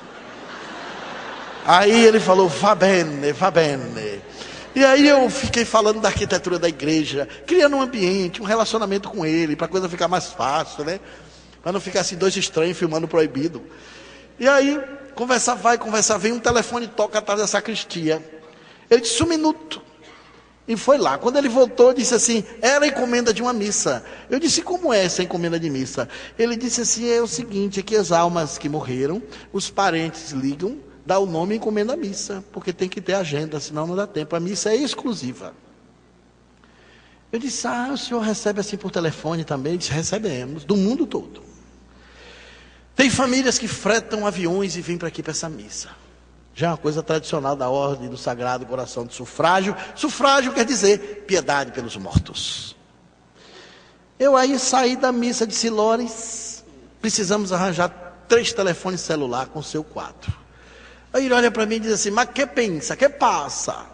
Aí ele falou, va bene, va bene. E aí eu fiquei falando da arquitetura da igreja, criando um ambiente, um relacionamento com ele, para a coisa ficar mais fácil, né? Para não ficar assim, dois estranhos filmando proibido. E aí, conversa vai, conversa vem, um telefone toca atrás da sacristia. Ele disse, 1 minuto. E foi lá. Quando ele voltou, disse assim, era a encomenda de uma missa. Eu disse, como é essa encomenda de missa? Ele disse assim, é o seguinte, é que as almas que morreram, os parentes ligam, dá o nome e encomenda a missa, porque tem que ter agenda, senão não dá tempo. A missa é exclusiva. Eu disse, o senhor recebe assim por telefone também? Ele disse, recebemos, do mundo todo. Tem famílias que fretam aviões e vêm para aqui para essa missa. Já é uma coisa tradicional da Ordem do Sagrado Coração do Sufrágio. Sufrágio quer dizer piedade pelos mortos. Eu aí saí da missa de Silores, precisamos arranjar 3 telefones celular com o seu 4. Aí ele olha para mim e diz assim, mas que pensa, que passa?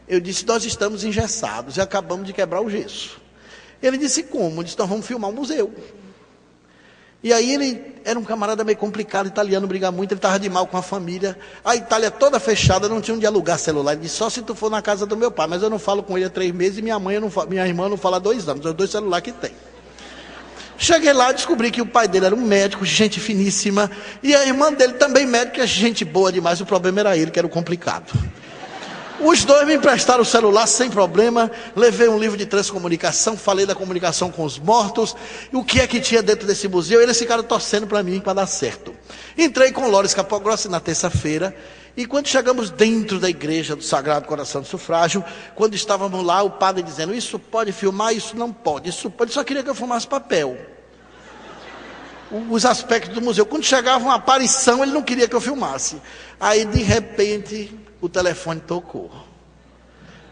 Eu disse, nós estamos engessados e acabamos de quebrar o gesso. Ele disse, como? Eu disse, nós vamos filmar um museu. E aí ele era um camarada meio complicado, italiano, briga muito, ele estava de mal com a família. A Itália toda fechada, não tinha onde alugar celular. Ele disse, só se tu for na casa do meu pai, mas eu não falo com ele há 3 meses e minha irmã não fala há 2 anos, os 2 celulares que tem. Cheguei lá e descobri que o pai dele era um médico, gente finíssima, e a irmã dele também médica, gente boa demais, o problema era ele, que era o complicado. Os 2 me emprestaram o celular sem problema, levei um livro de transcomunicação, falei da comunicação com os mortos, e o que é que tinha dentro desse museu, eles ficaram torcendo para mim, para dar certo. Entrei com Lores Capogrossi na terça-feira, e quando chegamos dentro da igreja do Sagrado Coração do Sufrágio, quando estávamos lá, o padre dizendo, isso pode filmar, isso não pode, isso pode, só queria que eu filmasse papel. Os aspectos do museu, quando chegava uma aparição, ele não queria que eu filmasse. Aí, de repente, o telefone tocou.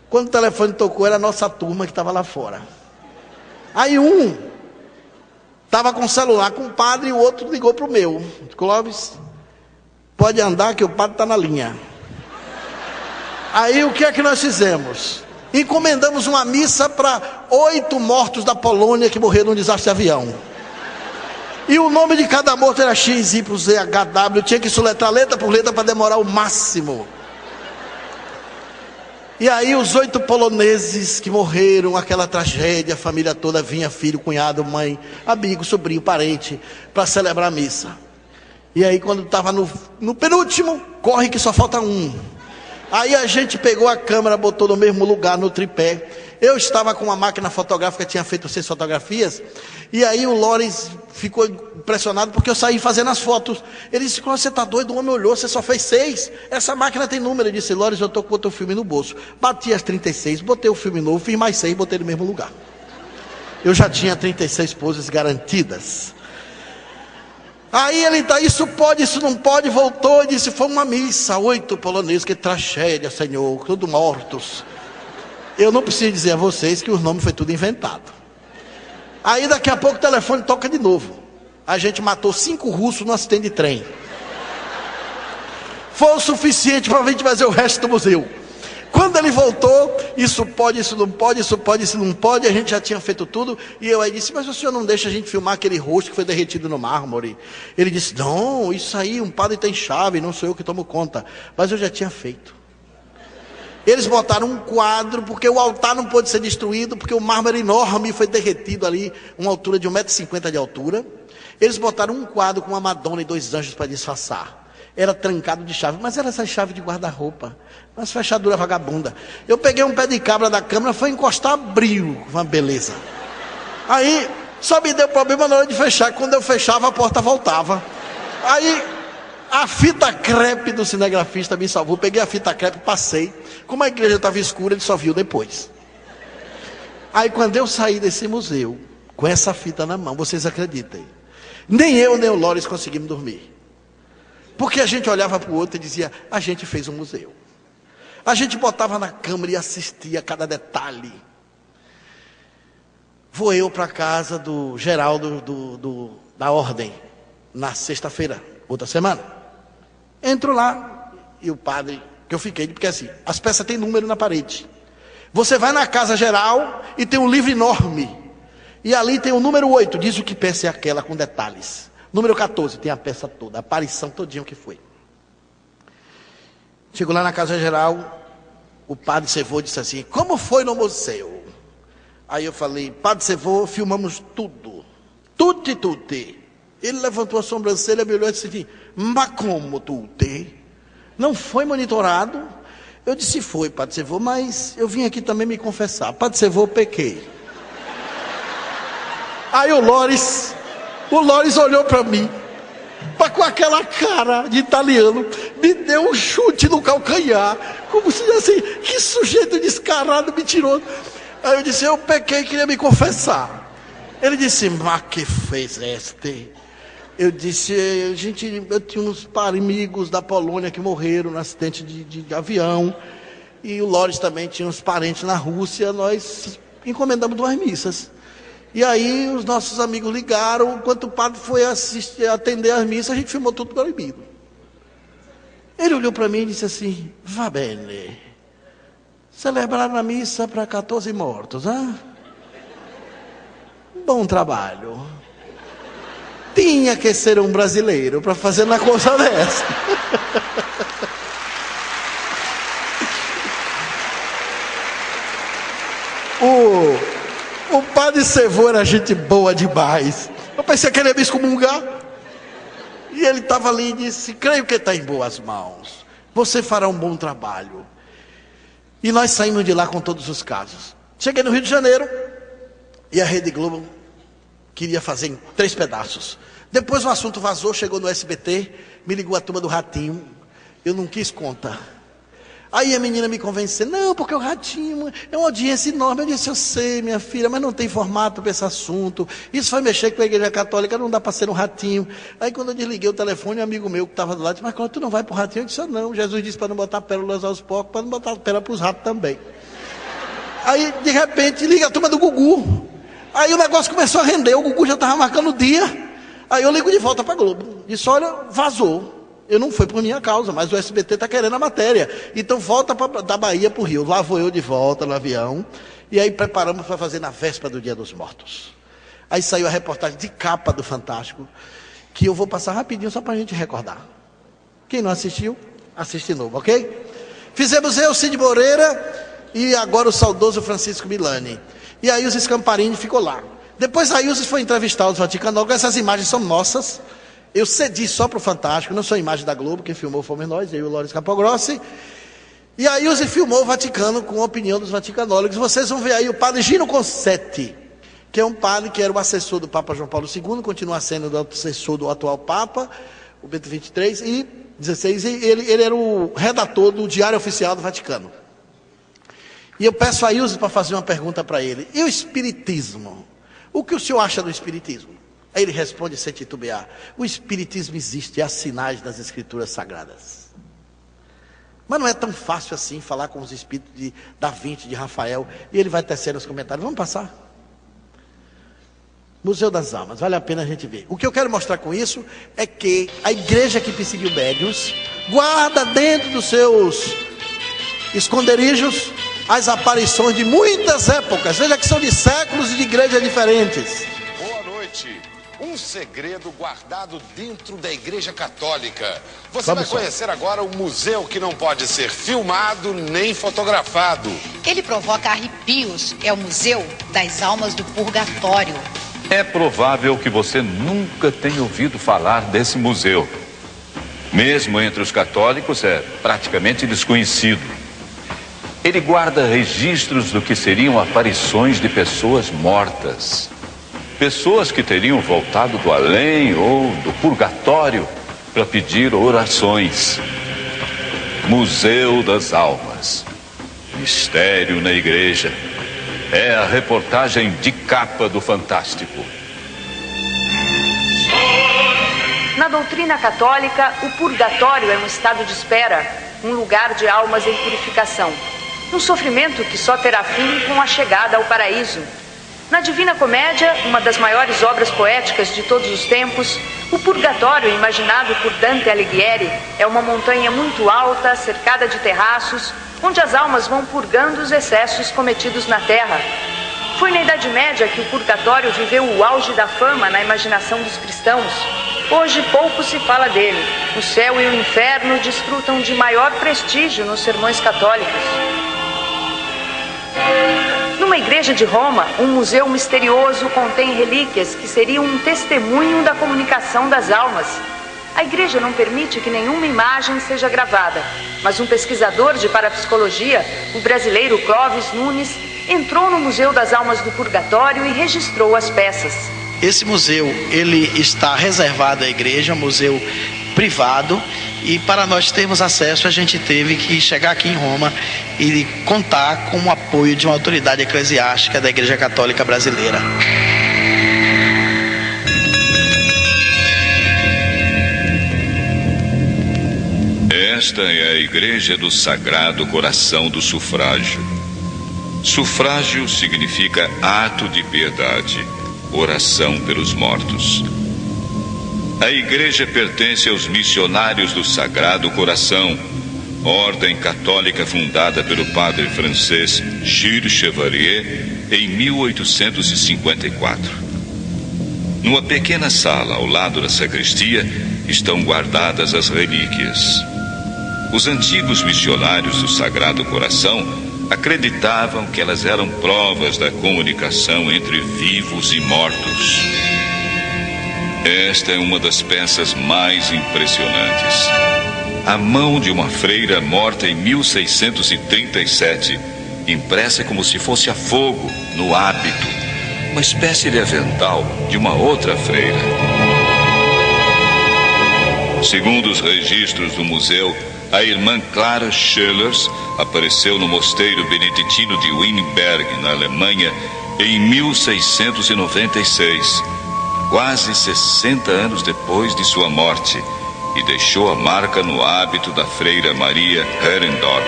Quando o telefone tocou, era a nossa turma que estava lá fora. Aí um estava com o celular com o padre e o outro ligou para o meu. Clóvis, pode andar que o padre está na linha. Aí o que é que nós fizemos? Encomendamos uma missa para 8 mortos da Polônia que morreram num desastre de avião. E o nome de cada morto era XYZHW, tinha que soletrar letra por letra para demorar o máximo. E aí os 8 poloneses que morreram, aquela tragédia, a família toda vinha, filho, cunhado, mãe, amigo, sobrinho, parente, para celebrar a missa. E aí quando estava no penúltimo, corre que só falta um. Aí a gente pegou a câmera, botou no mesmo lugar, no tripé. Eu estava com uma máquina fotográfica, tinha feito 6 fotografias. E aí o Lores ficou impressionado porque eu saí fazendo as fotos. Ele disse, você está doido? O homem olhou, você só fez 6. Essa máquina tem número. Eu disse, Lores, eu estou com o teu filme no bolso. Bati as 36, botei o filme novo, fiz mais 6, botei no mesmo lugar. Eu já tinha 36 poses garantidas. Aí ele está, isso pode, isso não pode, voltou e disse, foi uma missa, 8 poloneses, que tragédia, Senhor, todos mortos. Eu não preciso dizer a vocês que os nomes foi tudo inventado. Aí daqui a pouco o telefone toca de novo. A gente matou 5 russos no acidente de trem. Foi o suficiente para a gente fazer o resto do museu. Quando ele voltou, isso pode, isso não pode, isso pode, isso não pode, a gente já tinha feito tudo. E eu aí disse, mas o senhor não deixa a gente filmar aquele rosto que foi derretido no mármore? Ele disse, não, isso aí, um padre tem chave, não sou eu que tomo conta. Mas eu já tinha feito. Eles botaram um quadro, porque o altar não pôde ser destruído, porque o mármore enorme foi derretido ali, uma altura de 1,50 m de altura. Eles botaram um quadro com uma Madonna e 2 anjos para disfarçar. Era trancado de chave, mas era essa chave de guarda-roupa, umas fechaduras vagabunda. Eu peguei um pé de cabra da câmera, foi encostar, abriu, uma beleza. Aí, só me deu problema na hora de fechar, quando eu fechava a porta voltava. Aí, a fita crepe do cinegrafista me salvou, peguei a fita crepe, passei. Como a igreja estava escura, ele só viu depois. Aí quando eu saí desse museu, com essa fita na mão, vocês acreditem, nem eu nem o Loris conseguimos dormir. Porque a gente olhava para o outro e dizia, a gente fez um museu. A gente botava na câmera e assistia a cada detalhe. Vou eu para a casa do Geraldo da Ordem, na sexta-feira, outra semana. Entro lá, e o padre, que eu fiquei, porque assim, as peças têm número na parede. Você vai na casa geral e tem um livro enorme. E ali tem o número 8, diz o que peça é aquela com detalhes. Número 14, tem a peça toda, a aparição todinha o que foi. Chego lá na casa geral, o padre Sevô disse assim, como foi no museu? Aí eu falei, padre Sevô, filmamos tudo. Tutti. Ele levantou a sobrancelha, me olhou e disse assim, mas como tutti? Não foi monitorado? Eu disse, foi, padre Sevô, mas eu vim aqui também me confessar. Padre Sevô, pequei. Aí o Loris olhou para mim, com aquela cara de italiano, me deu um chute no calcanhar, como se assim, que sujeito descarado me tirou. Aí eu disse, eu pequei, queria me confessar. Ele disse, mas que fez este? Eu disse, eu tinha uns amigos da Polônia que morreram no acidente de avião, e o Loris também tinha uns parentes na Rússia, nós encomendamos 2 missas. E aí os nossos amigos ligaram, enquanto o padre foi atender as missas, a gente filmou tudo proibido. Ele olhou para mim e disse assim, va bene, celebraram a missa para 14 mortos, hein? Bom trabalho. Tinha que ser um brasileiro para fazer uma coisa dessa. O padre Sevô era gente boa demais. Eu pensei que ele ia me excomungar. E ele estava ali e disse, creio que está em boas mãos. Você fará um bom trabalho. E nós saímos de lá com todos os casos. Cheguei no Rio de Janeiro e a Rede Globo queria fazer em 3 pedaços. Depois o assunto vazou, chegou no SBT, me ligou a turma do Ratinho, eu não quis contar. Aí a menina me convenceu, não, porque o Ratinho é uma audiência enorme. Eu disse, eu sei, minha filha, mas não tem formato para esse assunto. Isso vai mexer com a igreja católica, não dá para ser um Ratinho. Aí quando eu desliguei o telefone, um amigo meu que estava do lado disse, mas quando tu não vai para o Ratinho? Eu disse, não, Jesus disse para não botar pérolas aos porcos, para não botar pérola para os ratos também. Aí, de repente, liga a turma do Gugu. Aí o negócio começou a render, o Gugu já estava marcando o dia. Aí eu ligo de volta para a Globo. Disse, olha, vazou. Eu não fui por minha causa, mas o SBT está querendo a matéria. Então volta da Bahia para o Rio. Lá vou eu de volta no avião. E aí preparamos para fazer na véspera do Dia dos Mortos. Aí saiu a reportagem de capa do Fantástico, que eu vou passar rapidinho só para a gente recordar. Quem não assistiu, assiste de novo, ok? Fizemos eu, Cid Moreira e agora o saudoso Francisco Milani. E aí o Scamparini ficou lá. Depois a Ilse foi entrevistar os vaticanólogos. Essas imagens são nossas. Eu cedi só para o Fantástico, não são imagens da Globo, quem filmou fomos nós, eu e o Loris Capogrossi. E a Ilse filmou o Vaticano com a opinião dos vaticanólogos. Vocês vão ver aí o padre Gino Concetti, que é um padre que era o assessor do Papa João Paulo II, continua sendo o assessor do atual Papa, o Bento XXIII, e 16, e ele era o redator do Diário Oficial do Vaticano. E eu peço a Ilse para fazer uma pergunta para ele. E o Espiritismo? O que o senhor acha do Espiritismo? Aí ele responde sem titubear, o Espiritismo existe, há sinais das Escrituras Sagradas. Mas não é tão fácil assim falar com os espíritos de Da Vinci, de Rafael, e ele vai tecer os comentários. Vamos passar? Museu das Almas, vale a pena a gente ver. O que eu quero mostrar com isso é que a igreja que perseguiu médiuns guarda dentro dos seus esconderijos as aparições de muitas épocas. Veja que são de séculos e de igrejas diferentes. Boa noite. Um segredo guardado dentro da Igreja Católica. Você vai conhecer agora o museu que não pode ser filmado nem fotografado. Ele provoca arrepios. É o Museu das Almas do Purgatório. É provável que você nunca tenha ouvido falar desse museu. Mesmo entre os católicos, é praticamente desconhecido. Ele guarda registros do que seriam aparições de pessoas mortas. Pessoas que teriam voltado do além ou do purgatório para pedir orações. Museu das Almas. Mistério na Igreja. É a reportagem de capa do Fantástico. Na doutrina católica, o purgatório é um estado de espera, um lugar de almas em purificação. Um sofrimento que só terá fim com a chegada ao paraíso. Na Divina Comédia, uma das maiores obras poéticas de todos os tempos, o purgatório, imaginado por Dante Alighieri, é uma montanha muito alta, cercada de terraços, onde as almas vão purgando os excessos cometidos na terra. Foi na Idade Média que o purgatório viveu o auge da fama na imaginação dos cristãos. Hoje pouco se fala dele. O céu e o inferno desfrutam de maior prestígio nos sermões católicos. Numa igreja de Roma, um museu misterioso contém relíquias que seriam um testemunho da comunicação das almas. A igreja não permite que nenhuma imagem seja gravada, mas um pesquisador de parapsicologia, o brasileiro Clóvis Nunes, entrou no Museu das Almas do Purgatório e registrou as peças. Esse museu, ele está reservado à igreja, um museu privado, e para nós termos acesso a gente teve que chegar aqui em Roma e contar com o apoio de uma autoridade eclesiástica da Igreja Católica Brasileira. Esta é a Igreja do Sagrado Coração do Sufrágio. Sufrágio significa ato de piedade, oração pelos mortos. A igreja pertence aos missionários do Sagrado Coração, ordem católica fundada pelo padre francês Gilles Chevalier em 1854. Numa pequena sala ao lado da sacristia estão guardadas as relíquias. Os antigos missionários do Sagrado Coração acreditavam que elas eram provas da comunicação entre vivos e mortos. Esta é uma das peças mais impressionantes. A mão de uma freira morta em 1637, impressa como se fosse a fogo no hábito, uma espécie de avental de uma outra freira. Segundo os registros do museu, a irmã Clara Schellers apareceu no mosteiro beneditino de Wittenberg, na Alemanha, em 1696. Quase 60 anos depois de sua morte, e deixou a marca no hábito da freira Maria Herendorf.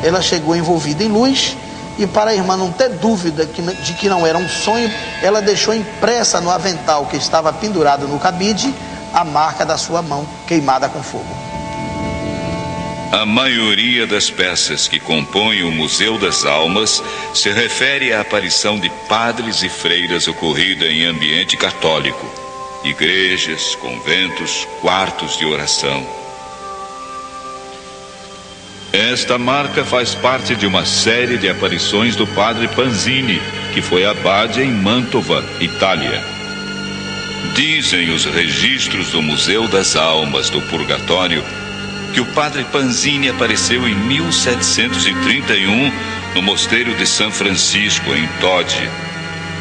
Ela chegou envolvida em luz, e para a irmã não ter dúvida de que não era um sonho, ela deixou impressa no avental que estava pendurado no cabide a marca da sua mão queimada com fogo. A maioria das peças que compõem o Museu das Almas se refere à aparição de padres e freiras ocorrida em ambiente católico, igrejas, conventos, quartos de oração. Esta marca faz parte de uma série de aparições do padre Panzini, que foi abade em Mantova, Itália. Dizem os registros do Museu das Almas do Purgatório que o padre Panzini apareceu em 1731 no mosteiro de São Francisco, em Todi.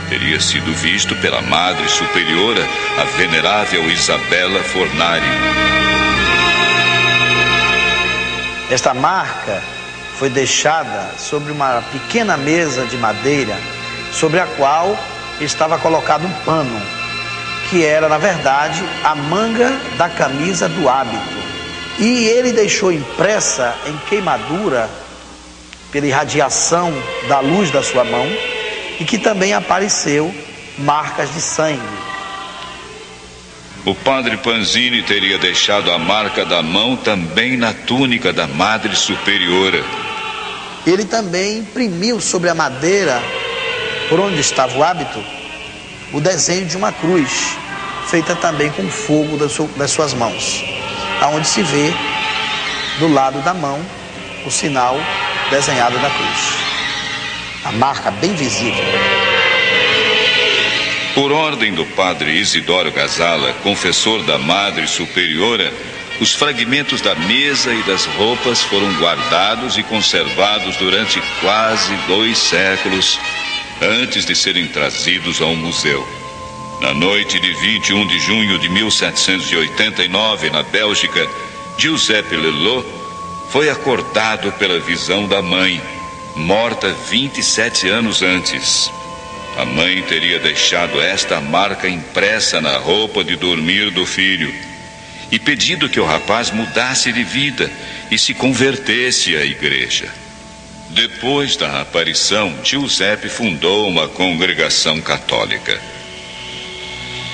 Teria sido visto pela Madre Superiora, a venerável Isabella Fornari. Esta marca foi deixada sobre uma pequena mesa de madeira, sobre a qual estava colocado um pano, que era, na verdade, a manga da camisa do hábito. E ele deixou impressa em queimadura, pela irradiação da luz da sua mão, e que também apareceu marcas de sangue. O padre Panzini teria deixado a marca da mão também na túnica da Madre Superiora. Ele também imprimiu sobre a madeira, por onde estava o hábito, o desenho de uma cruz, feita também com fogo das suas mãos, aonde se vê do lado da mão o sinal desenhado da cruz, a marca bem visível. Por ordem do padre Isidoro Gazala, confessor da Madre Superiora, os fragmentos da mesa e das roupas foram guardados e conservados durante quase 2 séculos antes de serem trazidos a um museu. Na noite de 21 de junho de 1789, na Bélgica, Giuseppe Lelot foi acordado pela visão da mãe, morta 27 anos antes. A mãe teria deixado esta marca impressa na roupa de dormir do filho e pedido que o rapaz mudasse de vida e se convertesse à igreja. Depois da aparição, Giuseppe fundou uma congregação católica.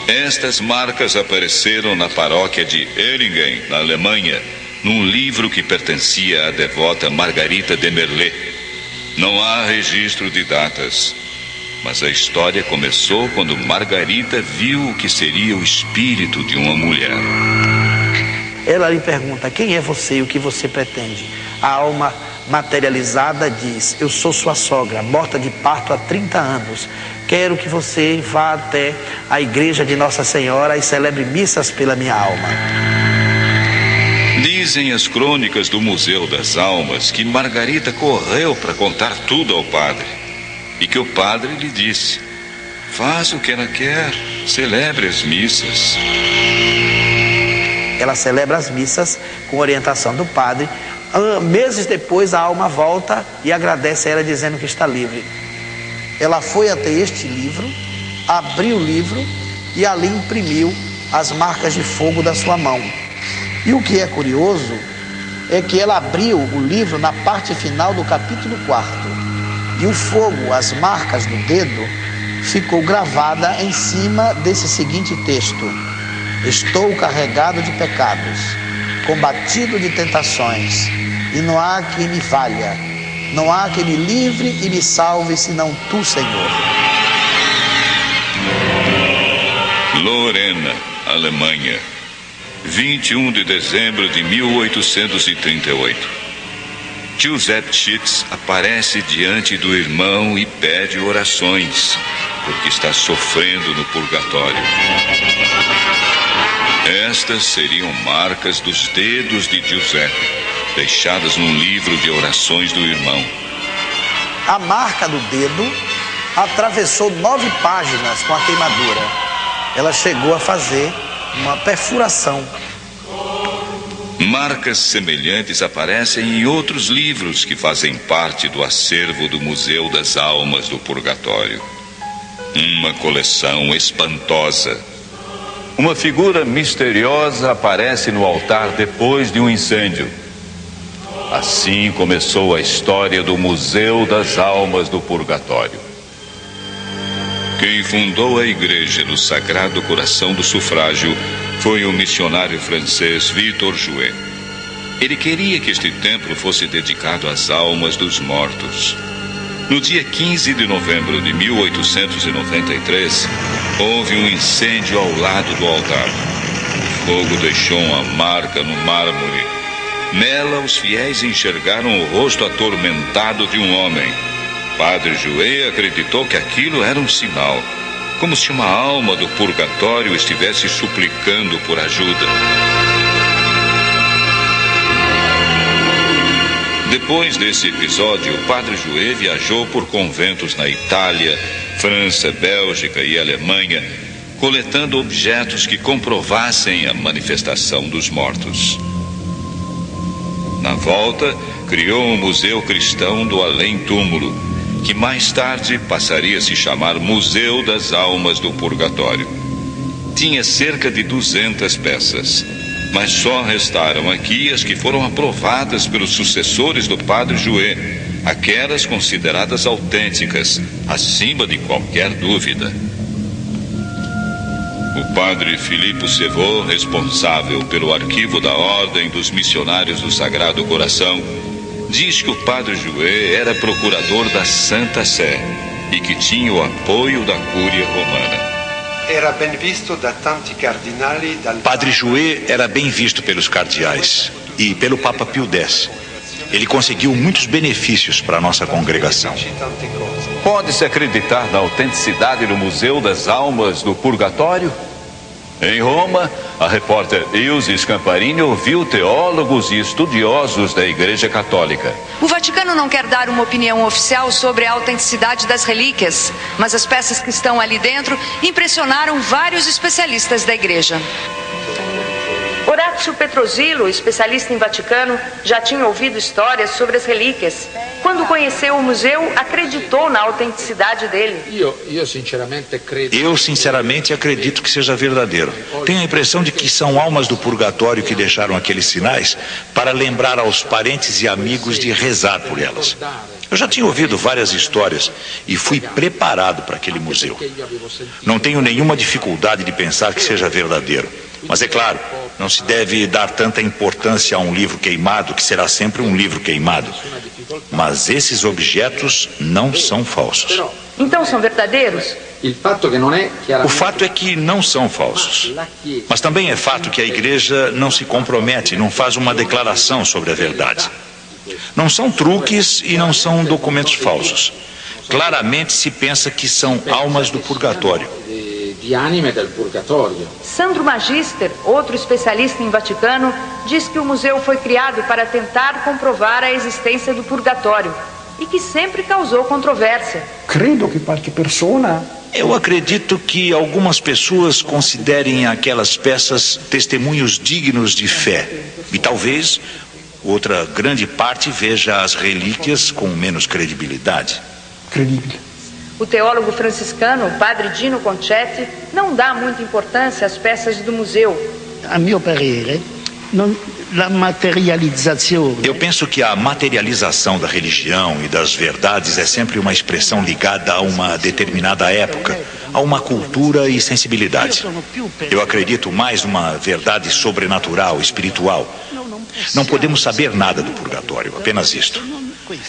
Estas marcas apareceram na paróquia de Erlangen, na Alemanha, num livro que pertencia à devota Margarita de Merlet. Não há registro de datas, mas a história começou quando Margarita viu o que seria o espírito de uma mulher. Ela lhe pergunta: quem é você e o que você pretende? A alma materializada diz: eu sou sua sogra, morta de parto há 30 anos. Quero que você vá até a igreja de Nossa Senhora e celebre missas pela minha alma. Dizem as crônicas do Museu das Almas que Margarita correu para contar tudo ao padre e que o padre lhe disse: faça o que ela quer, celebre as missas. Ela celebra as missas com orientação do padre. Meses depois a alma volta e agradece a ela dizendo que está livre. Ela foi até este livro, abriu o livro e ali imprimiu as marcas de fogo da sua mão. E o que é curioso é que ela abriu o livro na parte final do capítulo 4. E o fogo, as marcas do dedo, ficou gravada em cima desse seguinte texto: estou carregado de pecados, combatido de tentações, e não há quem me valha, não há quem me livre e me salve senão tu, Senhor. Lorena, Alemanha, 21 de dezembro de 1838. Giuseppe Schitz aparece diante do irmão e pede orações, porque está sofrendo no purgatório. Estas seriam marcas dos dedos de Giuseppe, deixadas num livro de orações do irmão. A marca do dedo atravessou 9 páginas com a queimadura. Ela chegou a fazer uma perfuração. Marcas semelhantes aparecem em outros livros que fazem parte do acervo do Museu das Almas do Purgatório. Uma coleção espantosa. Uma figura misteriosa aparece no altar depois de um incêndio. Assim começou a história do Museu das Almas do Purgatório. Quem fundou a igreja do Sagrado Coração do Sufrágio foi o missionário francês Victor Jouet. Ele queria que este templo fosse dedicado às almas dos mortos. No dia 15 de novembro de 1893, houve um incêndio ao lado do altar. O fogo deixou uma marca no mármore. Nela, os fiéis enxergaram o rosto atormentado de um homem. Padre Jouet acreditou que aquilo era um sinal, como se uma alma do purgatório estivesse suplicando por ajuda. Depois desse episódio, o Padre Jouet viajou por conventos na Itália, França, Bélgica e Alemanha, coletando objetos que comprovassem a manifestação dos mortos. Na volta, criou um museu cristão do além-túmulo, que mais tarde passaria a se chamar Museu das Almas do Purgatório. Tinha cerca de 200 peças, mas só restaram aqui as que foram aprovadas pelos sucessores do Padre Jouet, aquelas consideradas autênticas, acima de qualquer dúvida. O padre Filippo Sevaux, responsável pelo arquivo da Ordem dos Missionários do Sagrado Coração, diz que o Padre Jouet era procurador da Santa Sé e que tinha o apoio da Cúria Romana. Padre Jouet era bem visto pelos cardeais e pelo Papa Pio X. Ele conseguiu muitos benefícios para a nossa congregação. Pode-se acreditar na autenticidade do Museu das Almas do Purgatório? Em Roma, a repórter Ilse Scamparini ouviu teólogos e estudiosos da Igreja Católica. O Vaticano não quer dar uma opinião oficial sobre a autenticidade das relíquias, mas as peças que estão ali dentro impressionaram vários especialistas da Igreja. Orazio Petrosilo, especialista em Vaticano, já tinha ouvido histórias sobre as relíquias. Quando conheceu o museu, acreditou na autenticidade dele. Eu sinceramente acredito que seja verdadeiro. Tenho a impressão de que são almas do purgatório que deixaram aqueles sinais para lembrar aos parentes e amigos de rezar por elas. Eu já tinha ouvido várias histórias e fui preparado para aquele museu. Não tenho nenhuma dificuldade de pensar que seja verdadeiro. Mas é claro, não se deve dar tanta importância a um livro queimado, que será sempre um livro queimado. Mas esses objetos não são falsos. Então são verdadeiros? O fato é que não são falsos. Mas também é fato que a Igreja não se compromete, não faz uma declaração sobre a verdade. Não são truques e não são documentos falsos. Claramente se pensa que são almas do purgatório. Sandro Magister, outro especialista em Vaticano, diz que o museu foi criado para tentar comprovar a existência do purgatório e que sempre causou controvérsia. Eu acredito que algumas pessoas considerem aquelas peças testemunhos dignos de fé e talvez outra grande parte veja as relíquias com menos credibilidade. O teólogo franciscano, padre Dino Concetti, não dá muita importância às peças do museu. A meu parere, eu penso que a materialização da religião e das verdades é sempre uma expressão ligada a uma determinada época, a uma cultura e sensibilidade. Eu acredito mais numa verdade sobrenatural, espiritual. Não podemos saber nada do purgatório, apenas isto.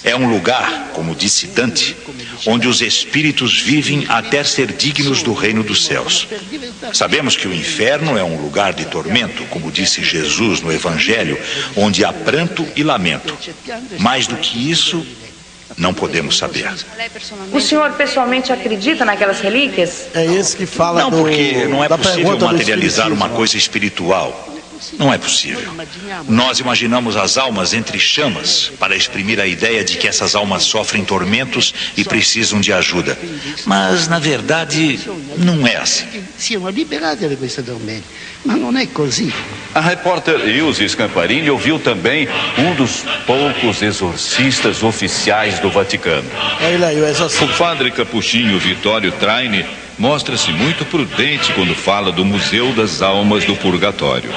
É um lugar, como disse Dante, onde os espíritos vivem até ser dignos do reino dos céus. Sabemos que o inferno é um lugar de tormento, como disse Jesus no Evangelho, onde há pranto e lamento. Mais do que isso, não podemos saber. O senhor pessoalmente acredita naquelas relíquias? É esse que fala Não, porque não é possível materializar uma coisa espiritual. Não é possível. Nós imaginamos as almas entre chamas para exprimir a ideia de que essas almas sofrem tormentos e precisam de ajuda. Mas, na verdade, não é assim. Mas não é assim. A repórter Ilse Scamparini ouviu também um dos poucos exorcistas oficiais do Vaticano. O padre capuchinho Vittorio Traini mostra-se muito prudente quando fala do Museu das Almas do Purgatório.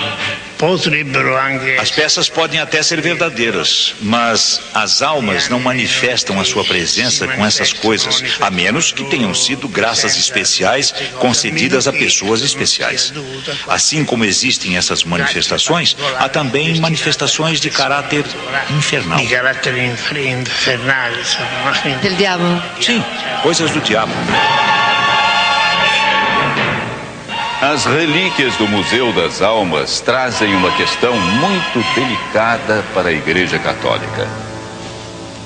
As peças podem até ser verdadeiras, mas as almas não manifestam a sua presença com essas coisas, a menos que tenham sido graças especiais concedidas a pessoas especiais. Assim como existem essas manifestações, há também manifestações de caráter infernal. Del diabo. Sim, coisas do diabo. As relíquias do Museu das Almas trazem uma questão muito delicada para a Igreja Católica.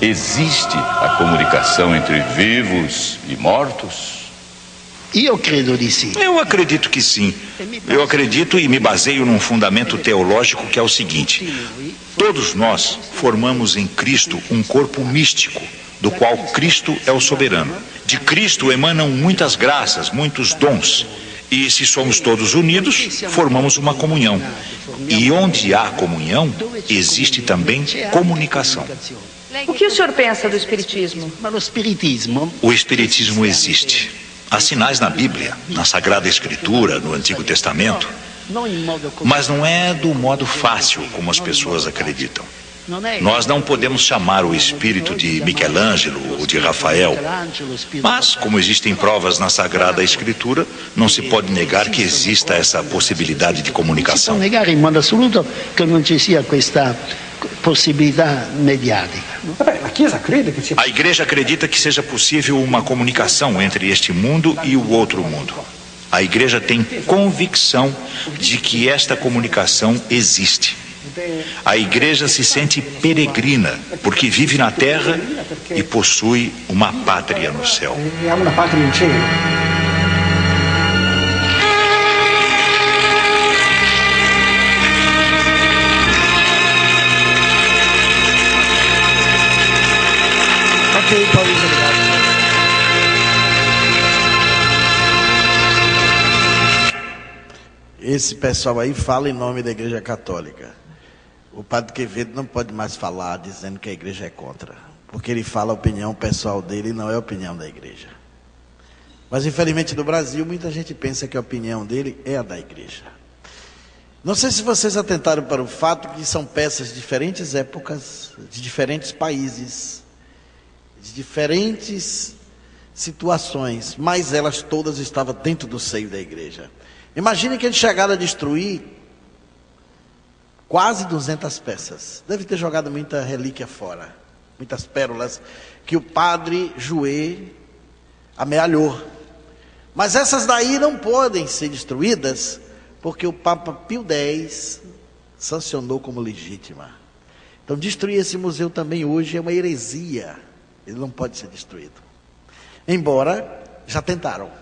Existe a comunicação entre vivos e mortos? Eu acredito que sim. Eu acredito e me baseio num fundamento teológico que é o seguinte: todos nós formamos em Cristo um corpo místico, do qual Cristo é o soberano. De Cristo emanam muitas graças, muitos dons. E se somos todos unidos, formamos uma comunhão. E onde há comunhão, existe também comunicação. O que o senhor pensa do espiritismo? O espiritismo existe. Há sinais na Bíblia, na Sagrada Escritura, no Antigo Testamento. Mas não é do modo fácil como as pessoas acreditam. Nós não podemos chamar o espírito de Michelangelo ou de Rafael, mas, como existem provas na Sagrada Escritura, não se pode negar que exista essa possibilidade de comunicação. Não negar em modo absoluto que não sia esta possibilidade mediática. A Igreja acredita que seja possível uma comunicação entre este mundo e o outro mundo. A igreja tem convicção de que esta comunicação existe. A igreja se sente peregrina, porque vive na terra e possui uma pátria no céu. Ok, Paulinho, obrigado. Esse pessoal aí fala em nome da Igreja Católica. O padre Quevedo não pode mais falar dizendo que a igreja é contra, porque ele fala a opinião pessoal dele e não é a opinião da igreja. Mas infelizmente no Brasil muita gente pensa que a opinião dele é a da igreja. Não sei se vocês atentaram para o fato que são peças de diferentes épocas, de diferentes países, de diferentes situações, mas elas todas estavam dentro do seio da igreja. Imagine que eles chegaram a destruir quase 200 peças. Deve ter jogado muita relíquia fora, muitas pérolas que o padre Jouet amealhou. Mas essas daí não podem ser destruídas, porque o Papa Pio X sancionou como legítima. Então destruir esse museu também hoje é uma heresia. Ele não pode ser destruído. Embora já tentaram.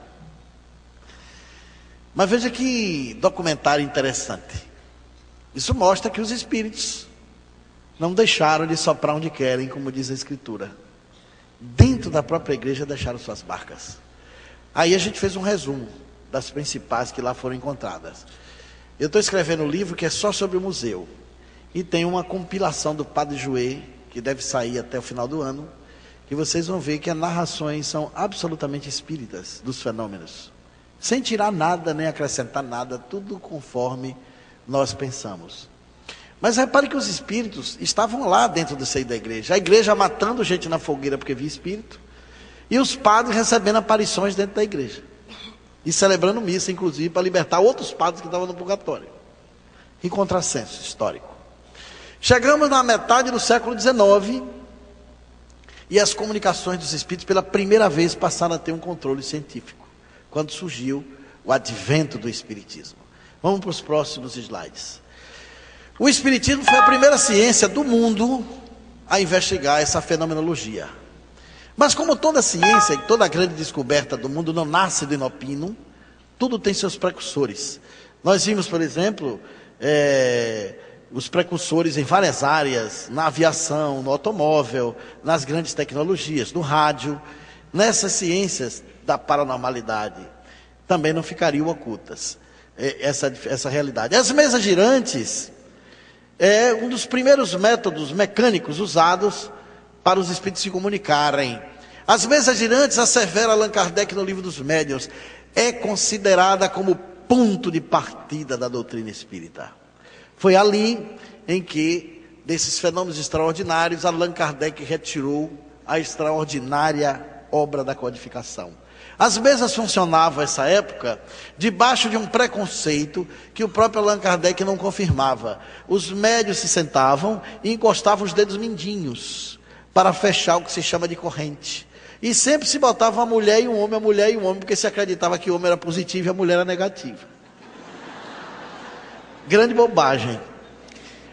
Mas veja que documentário interessante. Isso mostra que os espíritos não deixaram de soprar onde querem, como diz a Escritura. Dentro da própria igreja deixaram suas marcas. Aí a gente fez um resumo das principais que lá foram encontradas. Eu estou escrevendo um livro que é só sobre o museu. E tem uma compilação do Padre Jouet, que deve sair até o final do ano, que vocês vão ver que as narrações são absolutamente espíritas dos fenômenos. Sem tirar nada, nem acrescentar nada, tudo conforme nós pensamos. Mas repare que os espíritos estavam lá dentro do seio da igreja. A igreja matando gente na fogueira porque via espírito. E os padres recebendo aparições dentro da igreja. E celebrando missa, inclusive, para libertar outros padres que estavam no purgatório. Em contrassenso histórico. Chegamos na metade do século XIX. E as comunicações dos espíritos pela primeira vez passaram a ter um controle científico. Quando surgiu o advento do espiritismo. Vamos para os próximos slides. O espiritismo foi a primeira ciência do mundo a investigar essa fenomenologia. Mas como toda ciência e toda grande descoberta do mundo não nasce do inopino, tudo tem seus precursores. Nós vimos, por exemplo, os precursores em várias áreas, na aviação, no automóvel, nas grandes tecnologias, no rádio. Nessas ciências da paranormalidade também não ficariam ocultas essa realidade. As mesas girantes é um dos primeiros métodos mecânicos usados para os espíritos se comunicarem. As mesas girantes, assevera Allan Kardec no Livro dos Médiuns, é considerada como ponto de partida da doutrina espírita. Foi ali em que, desses fenômenos extraordinários, Allan Kardec retirou a extraordinária obra da codificação. As mesas funcionavam nessa época debaixo de um preconceito que o próprio Allan Kardec não confirmava. Os médiuns se sentavam e encostavam os dedos mindinhos para fechar o que se chama de corrente. E sempre se botava uma mulher e um homem, a mulher e um homem, porque se acreditava que o homem era positivo e a mulher era negativa. Grande bobagem.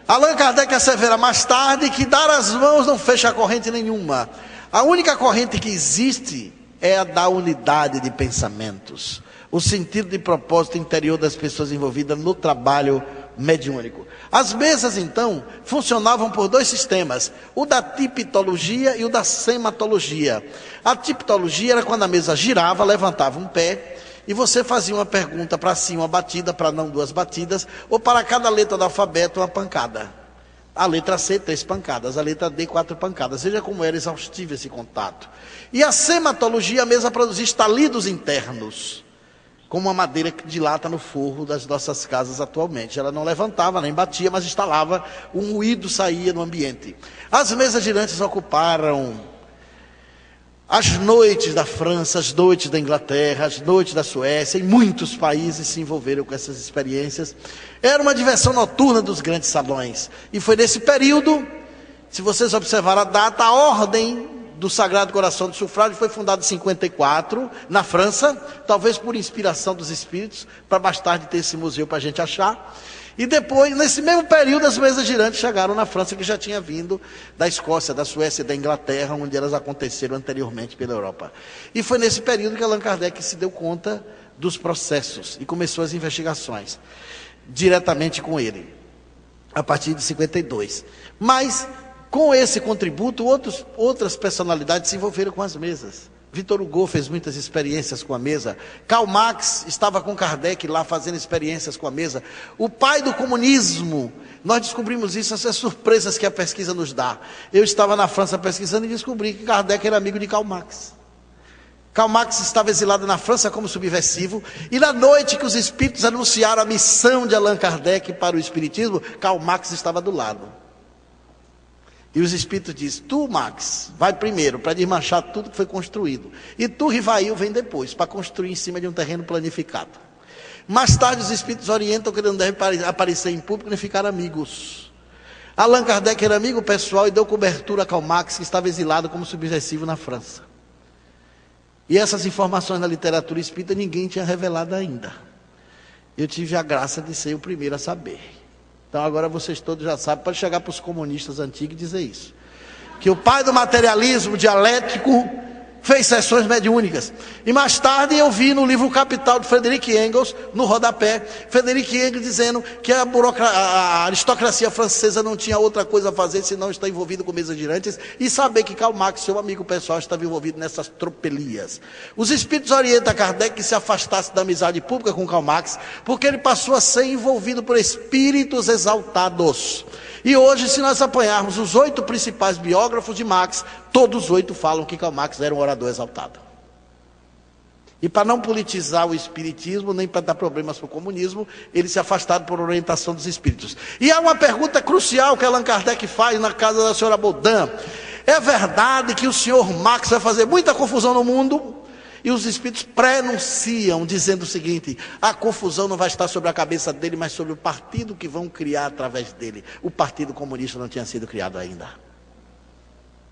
Allan Kardec assevera mais tarde que dar as mãos não fecha corrente nenhuma. A única corrente que existe é a da unidade de pensamentos, o sentido de propósito interior das pessoas envolvidas no trabalho mediúnico. As mesas, então, funcionavam por dois sistemas, o da tipitologia e o da sematologia. A tipitologia era quando a mesa girava, levantava um pé, e você fazia uma pergunta para si, uma batida, para não duas batidas, ou para cada letra do alfabeto, uma pancada. A letra C, 3 pancadas, a letra D, 4 pancadas. Veja como era exaustivo esse contato. E a sematologia, a mesa produzia estalidos internos, como a madeira que dilata no forro das nossas casas atualmente. Ela não levantava, nem batia, mas instalava, um ruído saía no ambiente. As mesas girantes ocuparam as noites da França, as noites da Inglaterra, as noites da Suécia, e muitos países se envolveram com essas experiências. Era uma diversão noturna dos grandes salões. E foi nesse período, se vocês observarem a data, a ordem do Sagrado Coração do Sufrágio foi fundado em 54, na França, talvez por inspiração dos espíritos, para mais tarde ter esse museu para a gente achar. E depois, nesse mesmo período, as mesas girantes chegaram na França, que já tinha vindo da Escócia, da Suécia e da Inglaterra, onde elas aconteceram anteriormente pela Europa. E foi nesse período que Allan Kardec se deu conta dos processos e começou as investigações diretamente com ele, a partir de 52. Mas, com esse contributo, outras personalidades se envolveram com as mesas. Victor Hugo fez muitas experiências com a mesa. Karl Marx estava com Kardec lá fazendo experiências com a mesa. O pai do comunismo, nós descobrimos isso, essas surpresas que a pesquisa nos dá. Eu estava na França pesquisando e descobri que Kardec era amigo de Karl Marx. Karl Marx estava exilado na França como subversivo, e na noite que os espíritos anunciaram a missão de Allan Kardec para o espiritismo, Karl Marx estava do lado. E os espíritos dizem: tu, Marx, vai primeiro para desmanchar tudo que foi construído, e tu, Rivail, vem depois para construir em cima de um terreno planificado. Mais tarde os espíritos orientam que ele não deve aparecer em público nem ficar amigos. Allan Kardec era amigo pessoal e deu cobertura a Karl Marx, que estava exilado como subversivo na França. E essas informações na literatura espírita ninguém tinha revelado ainda. Eu tive a graça de ser o primeiro a saber. Então agora vocês todos já sabem, pode chegar para os comunistas antigos e dizer isso. Que o pai do materialismo dialético fez sessões mediúnicas. E mais tarde eu vi no livro Capital de Frederick Engels, no rodapé, Frederick Engels dizendo que a aristocracia francesa não tinha outra coisa a fazer senão estar envolvido com mesas girantes e saber que Karl Marx, seu amigo pessoal, estava envolvido nessas tropelias. Os espíritos orientam a Kardec que se afastasse da amizade pública com Karl Marx, porque ele passou a ser envolvido por espíritos exaltados. E hoje, se nós apanharmos os 8 principais biógrafos de Marx, todos os 8 falam que Karl Marx era um orador exaltado. E para não politizar o espiritismo, nem para dar problemas para o comunismo, eles se afastaram por orientação dos espíritos. E há uma pergunta crucial que Allan Kardec faz na casa da senhora Baudin. É verdade que o senhor Marx vai fazer muita confusão no mundo? E os espíritos prenunciam, dizendo o seguinte: a confusão não vai estar sobre a cabeça dele, mas sobre o partido que vão criar através dele. O Partido Comunista não tinha sido criado ainda.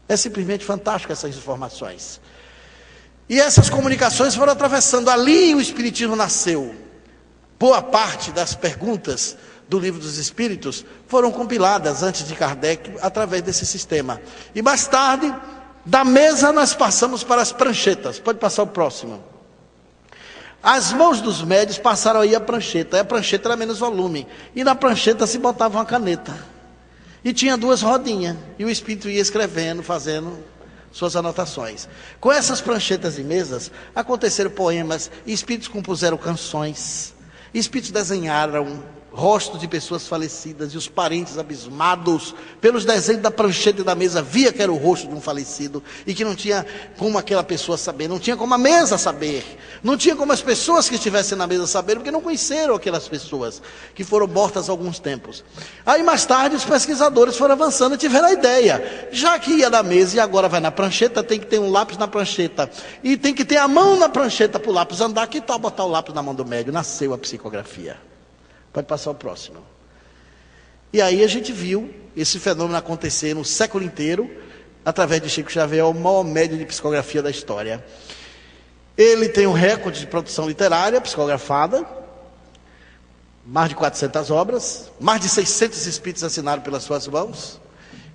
É simplesmente fantástico essas informações. E essas comunicações foram atravessando. Ali o espiritismo nasceu. Boa parte das perguntas do Livro dos Espíritos foram compiladas antes de Kardec, através desse sistema. E mais tarde, da mesa nós passamos para as pranchetas. Pode passar o próximo. As mãos dos médios passaram aí a prancheta. A prancheta era menos volume. E na prancheta se botava uma caneta. E tinha 2 rodinhas. E o espírito ia escrevendo, fazendo suas anotações. Com essas pranchetas e mesas, aconteceram poemas. E espíritos compuseram canções. E espíritos desenharam rostos de pessoas falecidas, e os parentes abismados pelos desenhos da prancheta e da mesa via que era o rosto de um falecido, e que não tinha como aquela pessoa saber, não tinha como a mesa saber, não tinha como as pessoas que estivessem na mesa saber, porque não conheceram aquelas pessoas que foram mortas há alguns tempos. Aí mais tarde os pesquisadores foram avançando e tiveram a ideia: já que ia na mesa e agora vai na prancheta, tem que ter um lápis na prancheta e tem que ter a mão na prancheta para o lápis andar. Que tal botar o lápis na mão do médium? Nasceu a psicografia. Pode passar o próximo. E aí a gente viu esse fenômeno acontecer no século inteiro, através de Chico Xavier, o maior médium de psicografia da história. Ele tem um recorde de produção literária psicografada, mais de 400 obras, mais de 600 espíritos assinaram pelas suas mãos,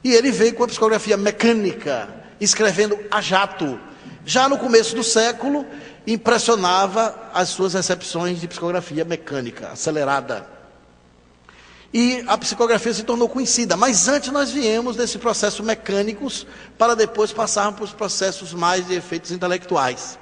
e ele veio com a psicografia mecânica, escrevendo a jato. Já no começo do século, impressionava as suas recepções de psicografia mecânica, acelerada. E a psicografia se tornou conhecida, mas antes nós viemos desse processo mecânicos, para depois passarmos para os processos mais de efeitos intelectuais.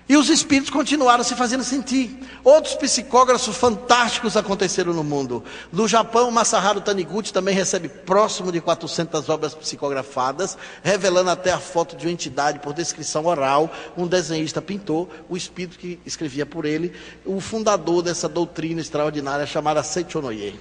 E os espíritos continuaram se fazendo sentir. Outros psicógrafos fantásticos aconteceram no mundo. No Japão, Masaharu Taniguchi também recebe próximo de 400 obras psicografadas, revelando até a foto de uma entidade por descrição oral. Um desenhista pintor, o espírito que escrevia por ele, o fundador dessa doutrina extraordinária chamada Seichonoye.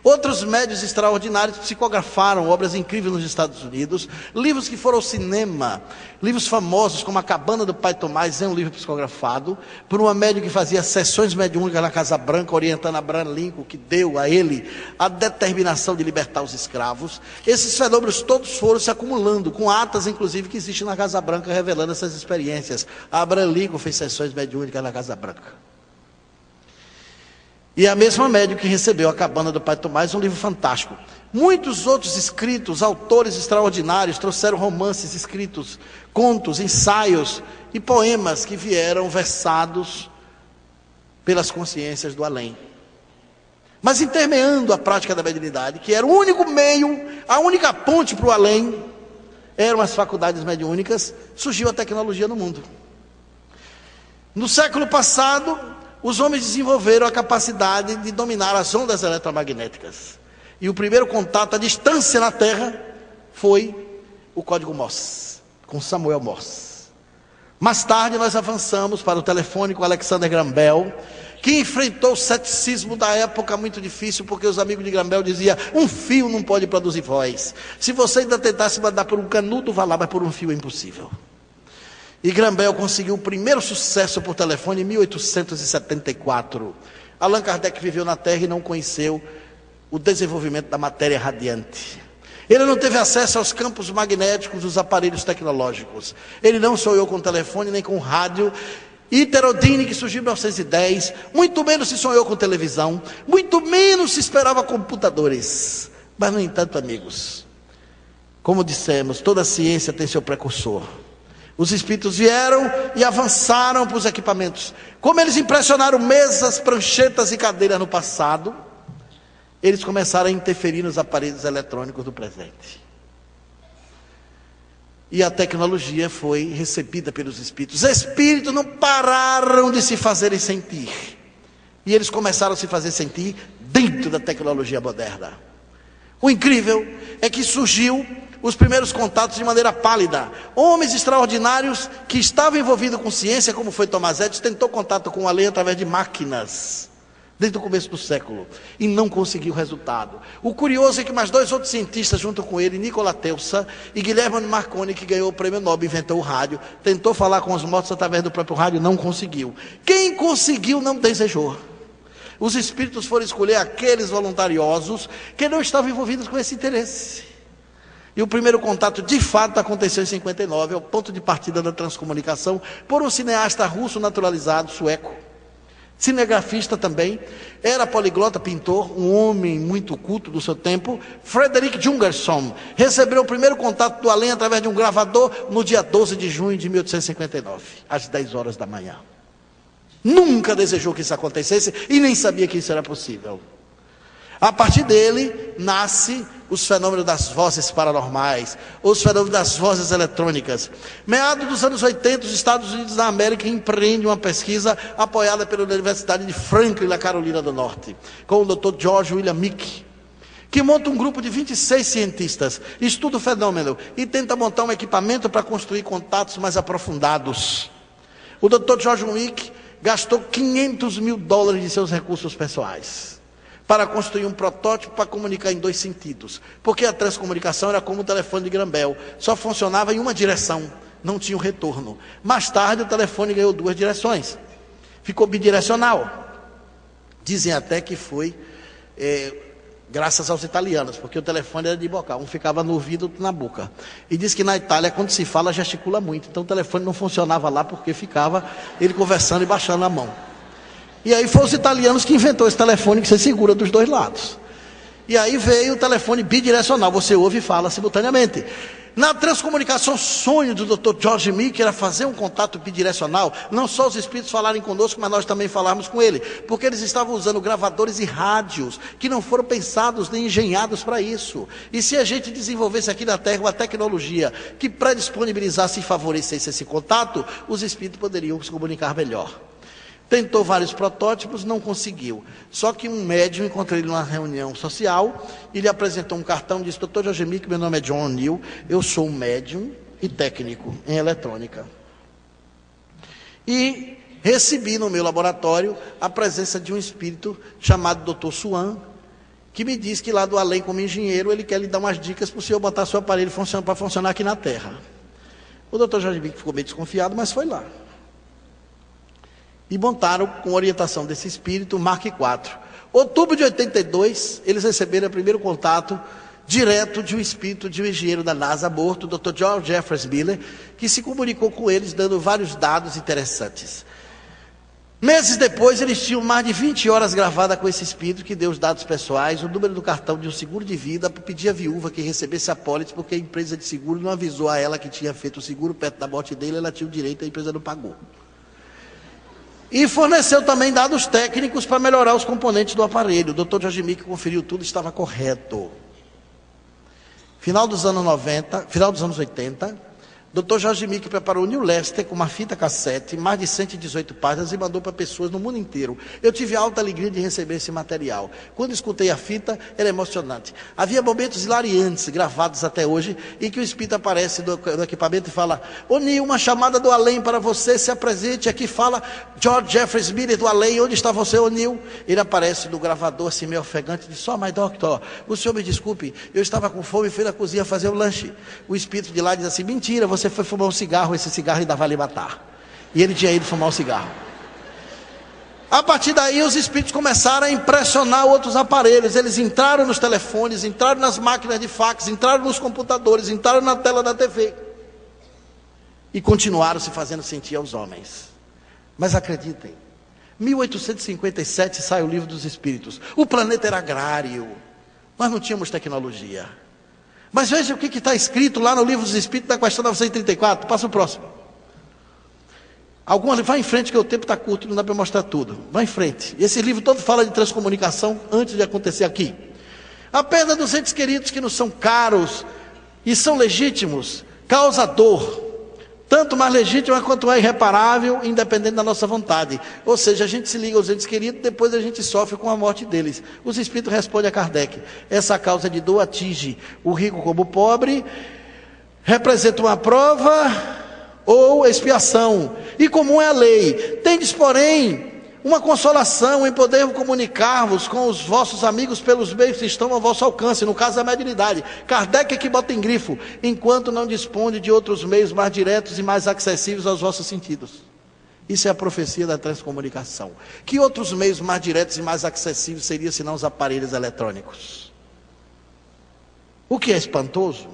Outros médiuns extraordinários psicografaram obras incríveis nos Estados Unidos, livros que foram ao cinema, livros famosos como A Cabana do Pai Tomás, é um livro psicografado por uma médium que fazia sessões mediúnicas na Casa Branca, orientando Abraham Lincoln, que deu a ele a determinação de libertar os escravos. Esses fenômenos todos foram se acumulando, com atas inclusive que existem na Casa Branca revelando essas experiências. Abraham Lincoln fez sessões mediúnicas na Casa Branca. E a mesma médium que recebeu A Cabana do Pai Tomás, um livro fantástico. Muitos outros escritos, autores extraordinários, trouxeram romances escritos, contos, ensaios e poemas que vieram versados pelas consciências do além. Mas intermeando a prática da mediunidade, que era o único meio, a única ponte para o além, eram as faculdades mediúnicas, surgiu a tecnologia no mundo. No século passado, os homens desenvolveram a capacidade de dominar as ondas eletromagnéticas. E o primeiro contato à distância na Terra foi o código Morse, com Samuel Morse. Mais tarde nós avançamos para o telefone com Alexander Graham Bell, que enfrentou o ceticismo da época muito difícil, porque os amigos de Graham Bell diziam: um fio não pode produzir voz. Se você ainda tentasse mandar por um canudo, vá lá, mas por um fio é impossível. E Graham Bell conseguiu o primeiro sucesso por telefone em 1874. Allan Kardec viveu na Terra e não conheceu o desenvolvimento da matéria radiante. Ele não teve acesso aos campos magnéticos dos aparelhos tecnológicos. Ele não sonhou com telefone nem com rádio. Heterodine, que surgiu em 1910, muito menos se sonhou com televisão, muito menos se esperava computadores. Mas, no entanto, amigos, como dissemos, toda ciência tem seu precursor. Os espíritos vieram e avançaram para os equipamentos. Como eles impressionaram mesas, pranchetas e cadeiras no passado, eles começaram a interferir nos aparelhos eletrônicos do presente. E a tecnologia foi recebida pelos espíritos. Os espíritos não pararam de se fazerem sentir. E eles começaram a se fazer sentir dentro da tecnologia moderna. O incrível é que surgiu os primeiros contatos de maneira pálida. Homens extraordinários que estavam envolvidos com ciência, como foi Thomas Edison, tentou contato com a lei através de máquinas, desde o começo do século, e não conseguiu resultado. O curioso é que mais dois outros cientistas junto com ele, Nikola Tesla e Guilherme Marconi, que ganhou o prêmio Nobel, inventou o rádio, tentou falar com os mortos através do próprio rádio, não conseguiu. Quem conseguiu não desejou. Os espíritos foram escolher aqueles voluntariosos que não estavam envolvidos com esse interesse. E o primeiro contato de fato aconteceu em 59, é o ponto de partida da transcomunicação, por um cineasta russo naturalizado, sueco, cinegrafista também, era poliglota, pintor, um homem muito culto do seu tempo. Frederick Jungerson recebeu o primeiro contato do além através de um gravador no dia 12 de junho de 1859, às 10 horas da manhã. Nunca desejou que isso acontecesse e nem sabia que isso era possível. A partir dele, nasce os fenômenos das vozes paranormais, os fenômenos das vozes eletrônicas. Meados dos anos 80, os Estados Unidos da América empreendem uma pesquisa apoiada pela Universidade de Franklin, na Carolina do Norte, com o Dr. George William Meek, que monta um grupo de 26 cientistas, estuda o fenômeno e tenta montar um equipamento para construir contatos mais aprofundados. O Dr. George Meek gastou $500 mil de seus recursos pessoais para construir um protótipo para comunicar em dois sentidos, porque a transcomunicação era como o telefone de Graham Bell, só funcionava em uma direção, não tinha um retorno. Mais tarde o telefone ganhou duas direções, ficou bidirecional. Dizem até que foi graças aos italianos, porque o telefone era de bocal, um ficava no ouvido, outro na boca. E diz que na Itália, quando se fala, gesticula muito, então o telefone não funcionava lá, porque ficava ele conversando e baixando a mão. E aí foram os italianos que inventou esse telefone que você segura dos dois lados. E aí veio o telefone bidirecional, você ouve e fala simultaneamente. Na transcomunicação, o sonho do Dr. George Meek era fazer um contato bidirecional, não só os espíritos falarem conosco, mas nós também falarmos com ele, porque eles estavam usando gravadores e rádios, que não foram pensados nem engenhados para isso. E se a gente desenvolvesse aqui na Terra uma tecnologia que predisponibilizasse e favorecesse esse contato, os espíritos poderiam se comunicar melhor. Tentou vários protótipos, não conseguiu. Só que um médium, encontrei ele numa reunião social, e lhe apresentou um cartão e disse: Dr. George Meek, meu nome é John O'Neill, eu sou um médium e técnico em eletrônica. E recebi no meu laboratório a presença de um espírito chamado Dr. Swan, que me diz que lá do além, como engenheiro, ele quer lhe dar umas dicas para o senhor botar seu aparelho para funcionar aqui na Terra. O Dr. Jorge Mick ficou meio desconfiado, mas foi lá. E montaram, com orientação desse espírito, o Mark IV. Outubro de 82, eles receberam o primeiro contato direto de um espírito de um engenheiro da NASA morto, o Dr. George Jeffreys Miller, que se comunicou com eles, dando vários dados interessantes. Meses depois, eles tinham mais de 20 horas gravadas com esse espírito, que deu os dados pessoais, o número do cartão de um seguro de vida, para pedir à viúva que recebesse a pólice, porque a empresa de seguro não avisou a ela que tinha feito o seguro perto da morte dele, ela tinha o direito, a empresa não pagou. E forneceu também dados técnicos para melhorar os componentes do aparelho. O Dr. Jorge Mick conferiu tudo, estava correto. Final dos anos 80, Dr. Jorge Mick preparou o New Lester com uma fita cassete, mais de 118 páginas, e mandou para pessoas no mundo inteiro. Eu tive alta alegria de receber esse material. Quando escutei a fita, era emocionante. Havia momentos hilariantes, gravados até hoje, em que o espírito aparece do equipamento e fala: "Ô Neil, uma chamada do além para você, se apresente. Aqui fala George Jeffreys Miller do além. Onde está você, ô Neil?" Ele aparece do gravador, assim meio ofegante, e diz: "Oh, my doctor, o senhor me desculpe, eu estava com fome e fui na cozinha fazer o lanche." O espírito de lá diz assim: "Mentira, você foi fumar um cigarro, esse cigarro ainda vai lhe matar." E ele tinha ido fumar um cigarro. A partir daí, os espíritos começaram a impressionar outros aparelhos. Eles entraram nos telefones, entraram nas máquinas de fax, entraram nos computadores, entraram na tela da TV. E continuaram se fazendo sentir aos homens. Mas acreditem, 1857 sai o Livro dos Espíritos. O planeta era agrário, nós não tínhamos tecnologia. Mas veja o que está escrito lá no Livro dos Espíritos, da questão 934. Passa o próximo. Vai em frente, que o tempo está curto, não dá para mostrar tudo. Vai em frente. Esse livro todo fala de transcomunicação antes de acontecer aqui. A perda dos entes queridos que nos são caros e são legítimos causa dor. Tanto mais legítima quanto é irreparável, independente da nossa vontade. Ou seja, a gente se liga aos entes queridos, depois a gente sofre com a morte deles. Os espíritos respondem a Kardec: essa causa de dor atinge o rico como o pobre, representa uma prova ou expiação, e comum é a lei. Tendes, porém, uma consolação em poder comunicar-vos com os vossos amigos pelos meios que estão ao vosso alcance, no caso da mediunidade. Kardec é que bota em grifo: enquanto não dispõe de outros meios mais diretos e mais acessíveis aos vossos sentidos. Isso é a profecia da transcomunicação. Que outros meios mais diretos e mais acessíveis seriam senão os aparelhos eletrônicos? O que é espantoso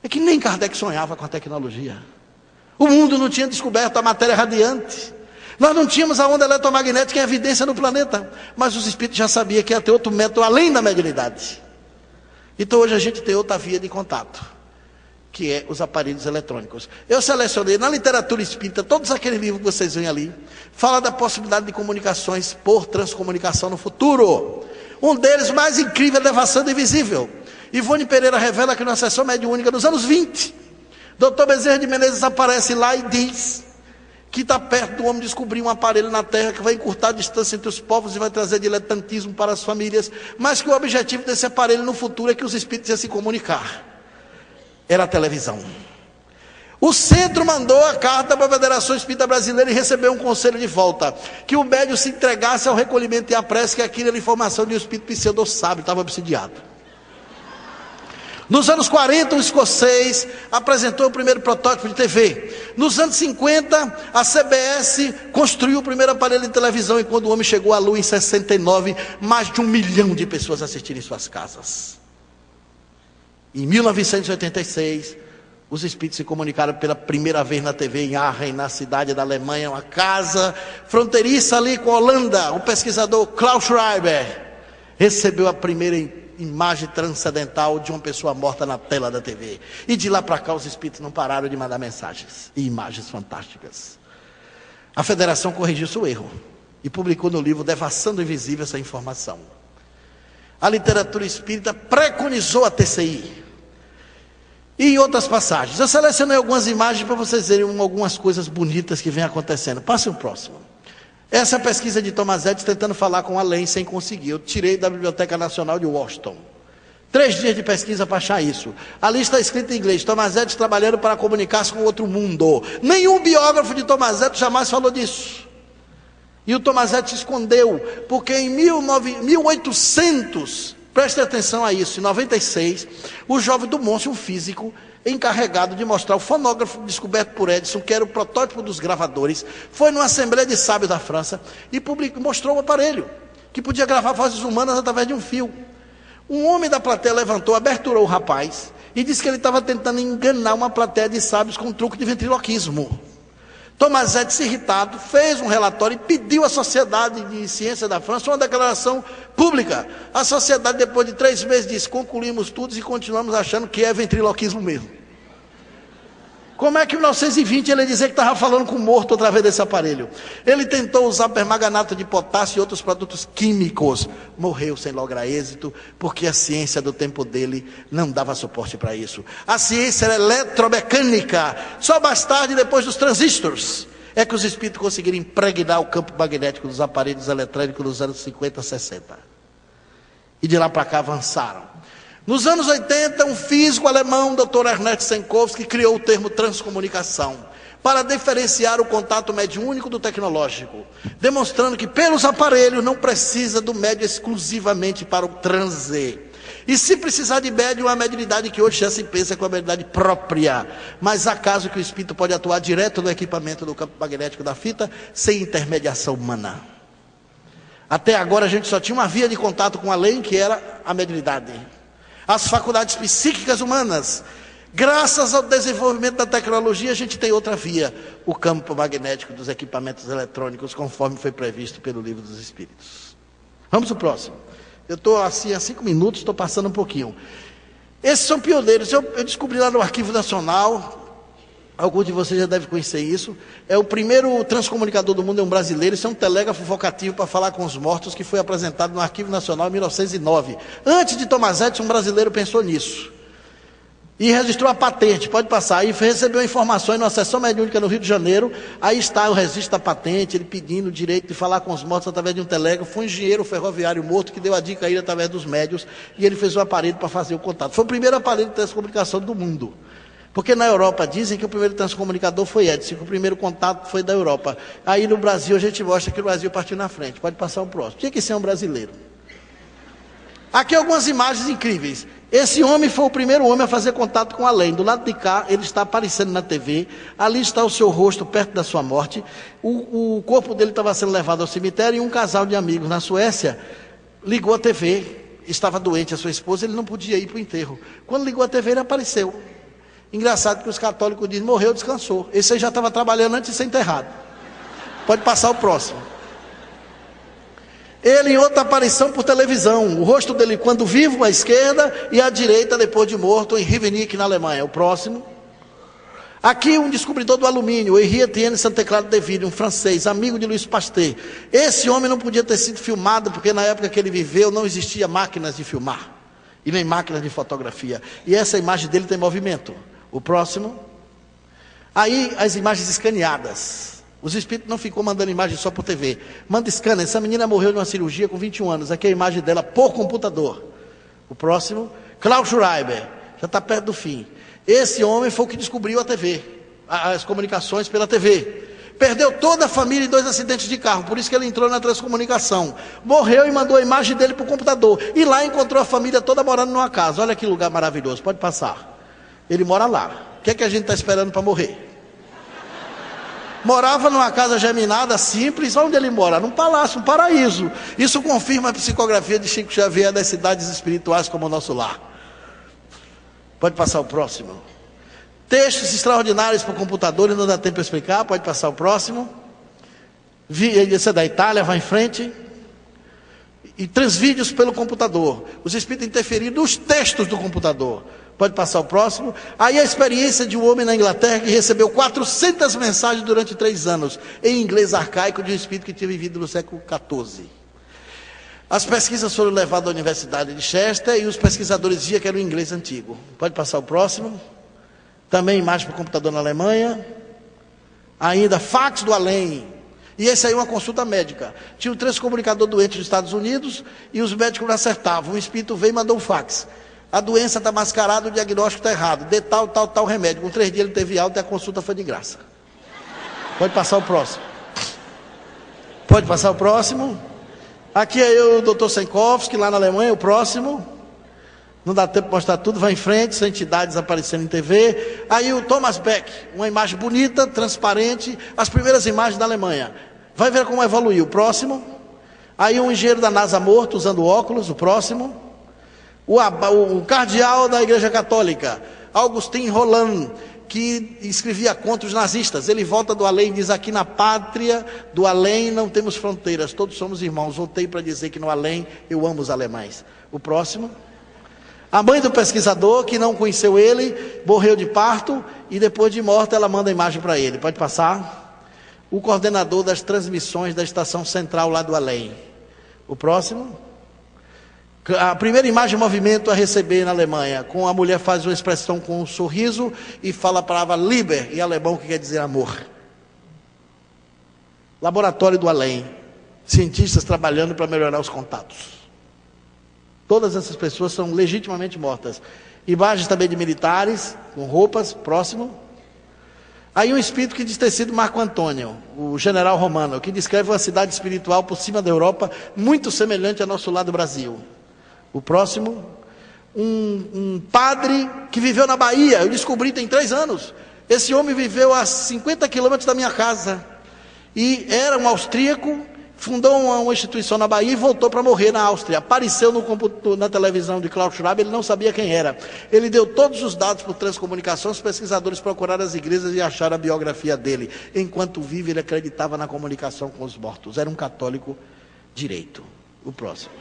é que nem Kardec sonhava com a tecnologia. O mundo não tinha descoberto a matéria radiante. Nós não tínhamos a onda eletromagnética em evidência no planeta, mas os espíritos já sabiam que ia ter outro método além da mediunidade. Então hoje a gente tem outra via de contato, que é os aparelhos eletrônicos. Eu selecionei na literatura espírita, todos aqueles livros que vocês veem ali, fala da possibilidade de comunicações por transcomunicação no futuro. Um deles, mais incrível, é Devassando Invisível. Ivone Pereira revela que na sessão mediúnica nos anos 20, Dr. Bezerra de Menezes aparece lá e diz que está perto do homem descobrir um aparelho na Terra que vai encurtar a distância entre os povos e vai trazer diletantismo para as famílias, mas que o objetivo desse aparelho no futuro é que os espíritos iam se comunicar. Era a televisão. O centro mandou a carta para a Federação Espírita Brasileira e recebeu um conselho de volta, que o médium se entregasse ao recolhimento e à prece, que aquilo era informação de um espírito pseudo-sábio, estava obsidiado. Nos anos 40, um escocês apresentou o primeiro protótipo de TV. Nos anos 50, a CBS construiu o primeiro aparelho de televisão, e quando o homem chegou à Lua em 69, mais de 1 milhão de pessoas assistiram em suas casas. Em 1986, os espíritos se comunicaram pela primeira vez na TV em Aachen, na cidade da Alemanha, uma casa fronteiriça ali com a Holanda. O pesquisador Klaus Schreiber recebeu a primeira imagem transcendental de uma pessoa morta na tela da TV. E de lá para cá os espíritos não pararam de mandar mensagens e imagens fantásticas. A Federação corrigiu seu erro e publicou no livro Devassando Invisível essa informação. A literatura espírita preconizou a TCI. E em outras passagens, eu selecionei algumas imagens para vocês verem algumas coisas bonitas que vem acontecendo. Passe o próximo. Essa é a pesquisa de Thomas Edison tentando falar com além sem conseguir. Eu tirei da Biblioteca Nacional de Washington. 3 dias de pesquisa para achar isso. Ali está escrito em inglês: Thomas Edison trabalhando para comunicar-se com outro mundo. Nenhum biógrafo de Thomas Edison jamais falou disso. E o Thomas Edison se escondeu, porque em 1800 Preste atenção a isso. Em 96, o jovem Dumont, um físico encarregado de mostrar o fonógrafo descoberto por Edison, que era o protótipo dos gravadores, foi numa Assembleia de Sábios da França e mostrou o aparelho, que podia gravar vozes humanas através de um fio. Um homem da plateia levantou, aberturou o rapaz e disse que ele estava tentando enganar uma plateia de sábios com um truque de ventriloquismo. Thomas Edison, irritado, fez um relatório e pediu à Sociedade de Ciência da França uma declaração pública. A sociedade, depois de 3 meses, disse: concluímos tudo e continuamos achando que é ventriloquismo mesmo. Como é que em 1920 ele dizia que estava falando com o morto através desse aparelho? Ele tentou usar permanganato de potássio e outros produtos químicos. Morreu sem lograr êxito, porque a ciência do tempo dele não dava suporte para isso. A ciência era eletromecânica. Só mais tarde, depois dos transistores, é que os espíritos conseguiram impregnar o campo magnético dos aparelhos eletrônicos nos anos 50, 60. E de lá para cá avançaram. Nos anos 80, um físico alemão, Dr. Ernest Senkowski, criou o termo transcomunicação, para diferenciar o contato mediúnico do tecnológico, demonstrando que pelos aparelhos não precisa do médium exclusivamente para o transe. E se precisar de médium, a mediunidade que hoje já se pensa com a mediunidade própria. Mas há caso que o espírito pode atuar direto no equipamento do campo magnético da fita, sem intermediação humana. Até agora a gente só tinha uma via de contato com além, que era a mediunidade. As faculdades psíquicas humanas. Graças ao desenvolvimento da tecnologia, a gente tem outra via, o campo magnético dos equipamentos eletrônicos, conforme foi previsto pelo Livro dos Espíritos. Vamos ao próximo. Eu estou assim há 5 minutos, estou passando um pouquinho. Esses são pioneiros. Eu descobri lá no Arquivo Nacional, alguns de vocês já devem conhecer isso. É o primeiro transcomunicador do mundo, é um brasileiro. Isso é um telégrafo vocativo para falar com os mortos, que foi apresentado no Arquivo Nacional em 1909. Antes de Thomas Edison, um brasileiro pensou nisso. E registrou a patente, pode passar. Aí recebeu informações numa sessão mediúnica no Rio de Janeiro. Aí está o registro da patente, ele pedindo o direito de falar com os mortos através de um telégrafo. Foi um engenheiro ferroviário morto que deu a dica a ele através dos médios. E ele fez o aparelho para fazer o contato. Foi o primeiro aparelho de transcomunicação do mundo. Porque na Europa dizem que o primeiro transcomunicador foi Edison, que o primeiro contato foi da Europa. Aí no Brasil a gente mostra que o Brasil partiu na frente. Pode passar o próximo. Tinha que ser um brasileiro. Aqui algumas imagens incríveis. Esse homem foi o primeiro homem a fazer contato com além. Do lado de cá, ele está aparecendo na TV. Ali está o seu rosto perto da sua morte. O corpo dele estava sendo levado ao cemitério. E um casal de amigos na Suécia ligou a TV. Estava doente a sua esposa, ele não podia ir para o enterro. Quando ligou a TV, ele apareceu. Engraçado que os católicos dizem: morreu, descansou. Esse aí já estava trabalhando antes de ser enterrado. Pode passar o próximo. Ele em outra aparição por televisão. O rosto dele quando vivo à esquerda e à direita depois de morto em Rivenick, na Alemanha. O próximo. Aqui um descobridor do alumínio, Henri Etienne Sainte-Claire de Ville, um francês, amigo de Louis Pasteur. Esse homem não podia ter sido filmado porque na época que ele viveu não existia máquinas de filmar e nem máquinas de fotografia. E essa imagem dele tem movimento. O próximo. Aí as imagens escaneadas. Os espíritos não ficou mandando imagem só por TV. Manda scanner. Essa menina morreu numa cirurgia com 21 anos. Aqui é a imagem dela por computador. O próximo. Klaus Schreiber. Já está perto do fim. Esse homem foi o que descobriu a TV. As comunicações pela TV. Perdeu toda a família em 2 acidentes de carro. Por isso que ele entrou na transcomunicação. Morreu e mandou a imagem dele para o computador. E lá encontrou a família toda morando numa casa. Olha que lugar maravilhoso. Pode passar. Ele mora lá. O que é que a gente está esperando para morrer? Morava numa casa geminada simples. Onde ele mora? Num palácio, um paraíso. Isso confirma a psicografia de Chico Xavier das cidades espirituais como o nosso lar. Pode passar o próximo. Textos extraordinários para o computador, e não dá tempo para explicar. Pode passar o próximo. Esse é da Itália, vai em frente. E transvídeos pelo computador. Os espíritos interferindo nos textos do computador. Pode passar o próximo. Aí a experiência de um homem na Inglaterra que recebeu 400 mensagens durante 3 anos, em inglês arcaico, de um espírito que tinha vivido no século XIV. As pesquisas foram levadas à Universidade de Chester e os pesquisadores diziam que era o inglês antigo. Pode passar o próximo. Também imagem para o computador na Alemanha. Ainda fax do além. E esse aí é uma consulta médica. Tinha um transcomunicador doente nos Estados Unidos e os médicos não acertavam. O espírito veio e mandou um fax. A doença está mascarada, o diagnóstico está errado. Dê tal remédio. Com 3 dias ele teve alta e a consulta foi de graça. Pode passar o próximo. Pode passar o próximo. Aqui é eu, o Dr. Senkowski, lá na Alemanha, o próximo. Não dá tempo de mostrar tudo, vai em frente, são entidades aparecendo em TV. Aí o Thomas Beck, uma imagem bonita, transparente, as primeiras imagens da Alemanha. Vai ver como evoluiu. O próximo. Aí um engenheiro da NASA morto, usando óculos, o próximo. O cardeal da Igreja Católica, Augustin Roland, que escrevia contra os nazistas. Ele volta do além e diz: aqui na pátria do além não temos fronteiras, todos somos irmãos. Voltei para dizer que no além eu amo os alemães. O próximo. A mãe do pesquisador, que não conheceu ele, morreu de parto, e depois de morta ela manda a imagem para ele. Pode passar. O coordenador das transmissões da estação central lá do além. O próximo. A primeira imagem de movimento a receber na Alemanha, com a mulher faz uma expressão com um sorriso e fala a palavra Liebe, em alemão, que quer dizer amor. Laboratório do além, cientistas trabalhando para melhorar os contatos. Todas essas pessoas são legitimamente mortas. Imagens também de militares, com roupas, próximo. Aí um espírito que diz ter sido Marco Antônio, o general romano, que descreve uma cidade espiritual por cima da Europa, muito semelhante ao nosso lado Brasil. O próximo, um padre que viveu na Bahia, eu descobri tem 3 anos. Esse homem viveu a 50 quilômetros da minha casa. E era um austríaco, fundou uma instituição na Bahia e voltou para morrer na Áustria. Apareceu na televisão de Klaus Schwab, ele não sabia quem era. Ele deu todos os dados por transcomunicação, os pesquisadores procuraram as igrejas e acharam a biografia dele. Enquanto vive, ele acreditava na comunicação com os mortos. Era um católico direito. O próximo.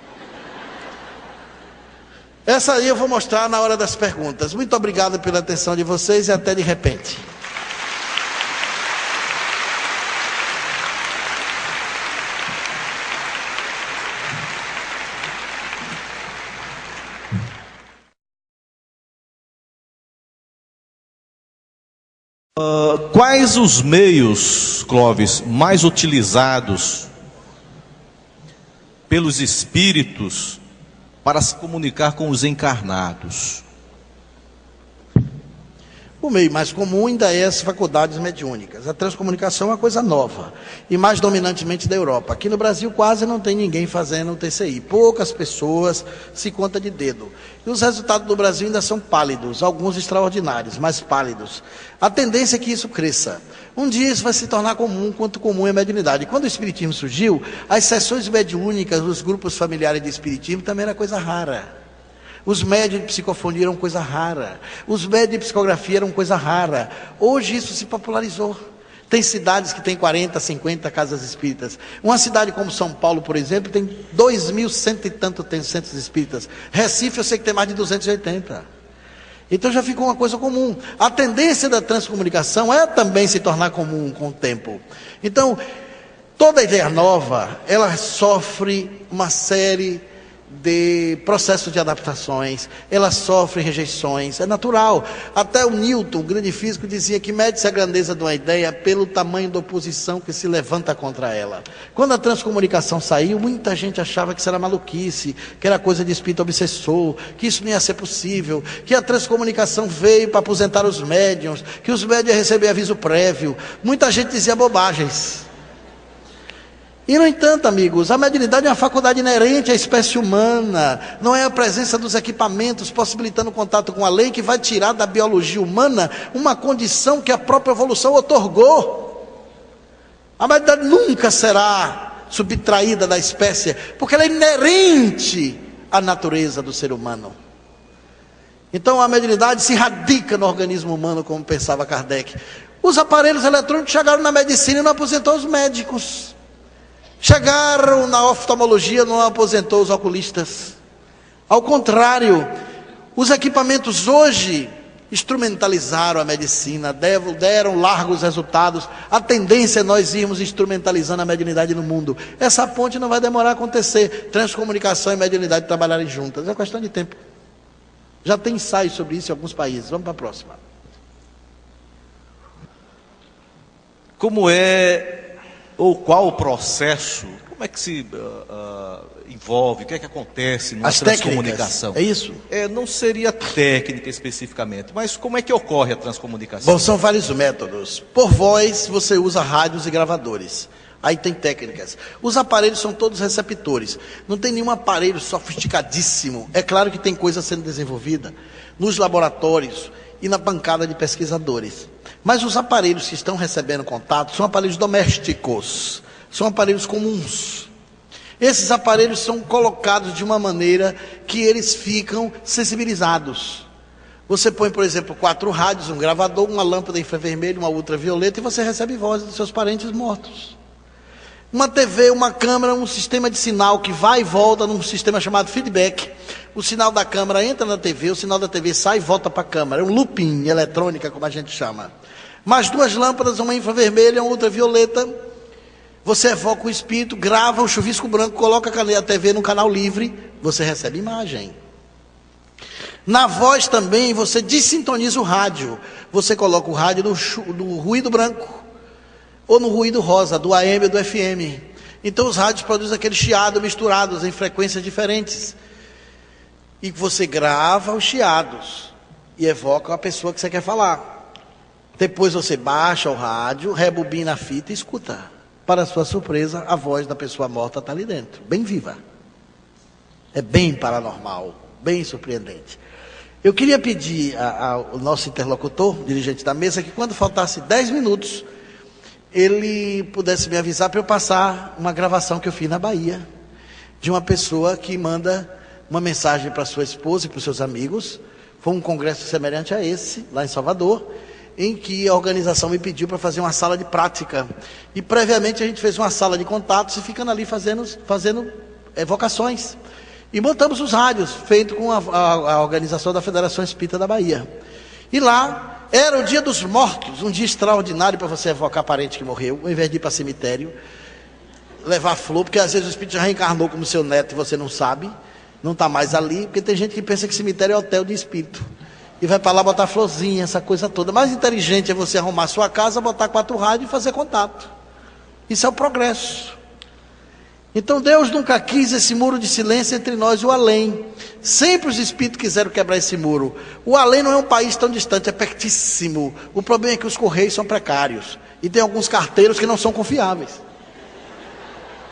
Essa aí eu vou mostrar na hora das perguntas. Muito obrigado pela atenção de vocês e até de repente. Quais os meios, Clóvis, mais utilizados pelos espíritos para se comunicar com os encarnados? O meio mais comum ainda é as faculdades mediúnicas. A transcomunicação é uma coisa nova, e mais dominantemente da Europa. Aqui no Brasil quase não tem ninguém fazendo TCI. Poucas pessoas, se conta de dedo. E os resultados do Brasil ainda são pálidos, alguns extraordinários, mas pálidos. A tendência é que isso cresça. Um dia isso vai se tornar comum, quanto comum é a mediunidade. Quando o Espiritismo surgiu, as sessões mediúnicas, os grupos familiares de Espiritismo também era coisa rara. Os médios de psicofonia eram coisa rara. Os médios de psicografia eram coisa rara. Hoje isso se popularizou. Tem cidades que têm 40, 50 casas espíritas. Uma cidade como São Paulo, por exemplo, tem 2.100 e tantos centros espíritas. Recife eu sei que tem mais de 280. Então já ficou uma coisa comum. A tendência da transcomunicação é também se tornar comum com o tempo. Então, toda ideia nova, ela sofre uma série de processos de adaptações, ela sofre rejeições, é natural. Até o Newton, o grande físico, dizia que mede-se a grandeza de uma ideia pelo tamanho da oposição que se levanta contra ela. Quando a transcomunicação saiu, muita gente achava que isso era maluquice, que era coisa de espírito obsessor, que isso não ia ser possível, que a transcomunicação veio para aposentar os médiuns, que os médiuns iam receber aviso prévio. Muita gente dizia bobagens. E, no entanto, amigos, a mediunidade é uma faculdade inerente à espécie humana. Não é a presença dos equipamentos possibilitando contato com a lei que vai tirar da biologia humana uma condição que a própria evolução otorgou. A mediunidade nunca será subtraída da espécie, porque ela é inerente à natureza do ser humano. Então a mediunidade se radica no organismo humano, como pensava Kardec. Os aparelhos eletrônicos chegaram na medicina e não aposentou os médicos. Chegaram na oftalmologia, não aposentou os oculistas. Ao contrário, os equipamentos hoje instrumentalizaram a medicina, deram largos resultados. A tendência é nós irmos instrumentalizando a mediunidade no mundo. Essa ponte não vai demorar a acontecer. Transcomunicação e mediunidade trabalharem juntas. É questão de tempo. Já tem ensaios sobre isso em alguns países. Vamos para a próxima. Como é, ou qual o processo, como é que se envolve, o que é que acontece numa transcomunicação? É isso? Não seria técnica especificamente, mas como é que ocorre a transcomunicação? Bom, são vários métodos. Por voz, você usa rádios e gravadores. Aí tem técnicas. Os aparelhos são todos receptores. Não tem nenhum aparelho sofisticadíssimo. É claro que tem coisa sendo desenvolvida nos laboratórios e na bancada de pesquisadores. Mas os aparelhos que estão recebendo contato são aparelhos domésticos. São aparelhos comuns. Esses aparelhos são colocados de uma maneira que eles ficam sensibilizados. Você põe, por exemplo, 4 rádios, um gravador, uma lâmpada infravermelha, uma ultravioleta, e você recebe vozes dos seus parentes mortos. Uma TV, uma câmera, um sistema de sinal que vai e volta num sistema chamado feedback. O sinal da câmera entra na TV, o sinal da TV sai e volta para a câmera. É um looping eletrônica, como a gente chama. Mais 2 lâmpadas, uma infravermelha e uma ultravioleta. Você evoca o espírito, grava o chuvisco branco, coloca a TV no canal livre, você recebe imagem. Na voz também, você dessintoniza o rádio. Você coloca o rádio no ruído branco, ou no ruído rosa, do AM ou do FM. Então os rádios produzem aquele chiado misturados em frequências diferentes. E você grava os chiados e evoca a pessoa que você quer falar. Depois você baixa o rádio, rebobina a fita e escuta. Para sua surpresa, a voz da pessoa morta está ali dentro, bem viva. É bem paranormal, bem surpreendente. Eu queria pedir ao nosso interlocutor, dirigente da mesa, que quando faltasse 10 minutos, ele pudesse me avisar para eu passar uma gravação que eu fiz na Bahia, de uma pessoa que manda uma mensagem para sua esposa e para os seus amigos. Foi um congresso semelhante a esse, lá em Salvador, em que a organização me pediu para fazer uma sala de prática. E previamente a gente fez uma sala de contatos e ficando ali fazendo evocações. E montamos os rádios, feito com a organização da Federação Espírita da Bahia. E lá era o dia dos mortos, um dia extraordinário para você evocar parente que morreu, ao invés de ir para cemitério, levar flor, porque às vezes o espírito já reencarnou como seu neto e você não sabe, não está mais ali, porque tem gente que pensa que cemitério é hotel de espírito. E vai para lá botar florzinha, essa coisa toda. Mais inteligente é você arrumar sua casa, botar 4 rádios e fazer contato. Isso é o progresso. Então Deus nunca quis esse muro de silêncio entre nós e o além. Sempre os espíritos quiseram quebrar esse muro. O além não é um país tão distante, é pertíssimo. O problema é que os correios são precários. E tem alguns carteiros que não são confiáveis.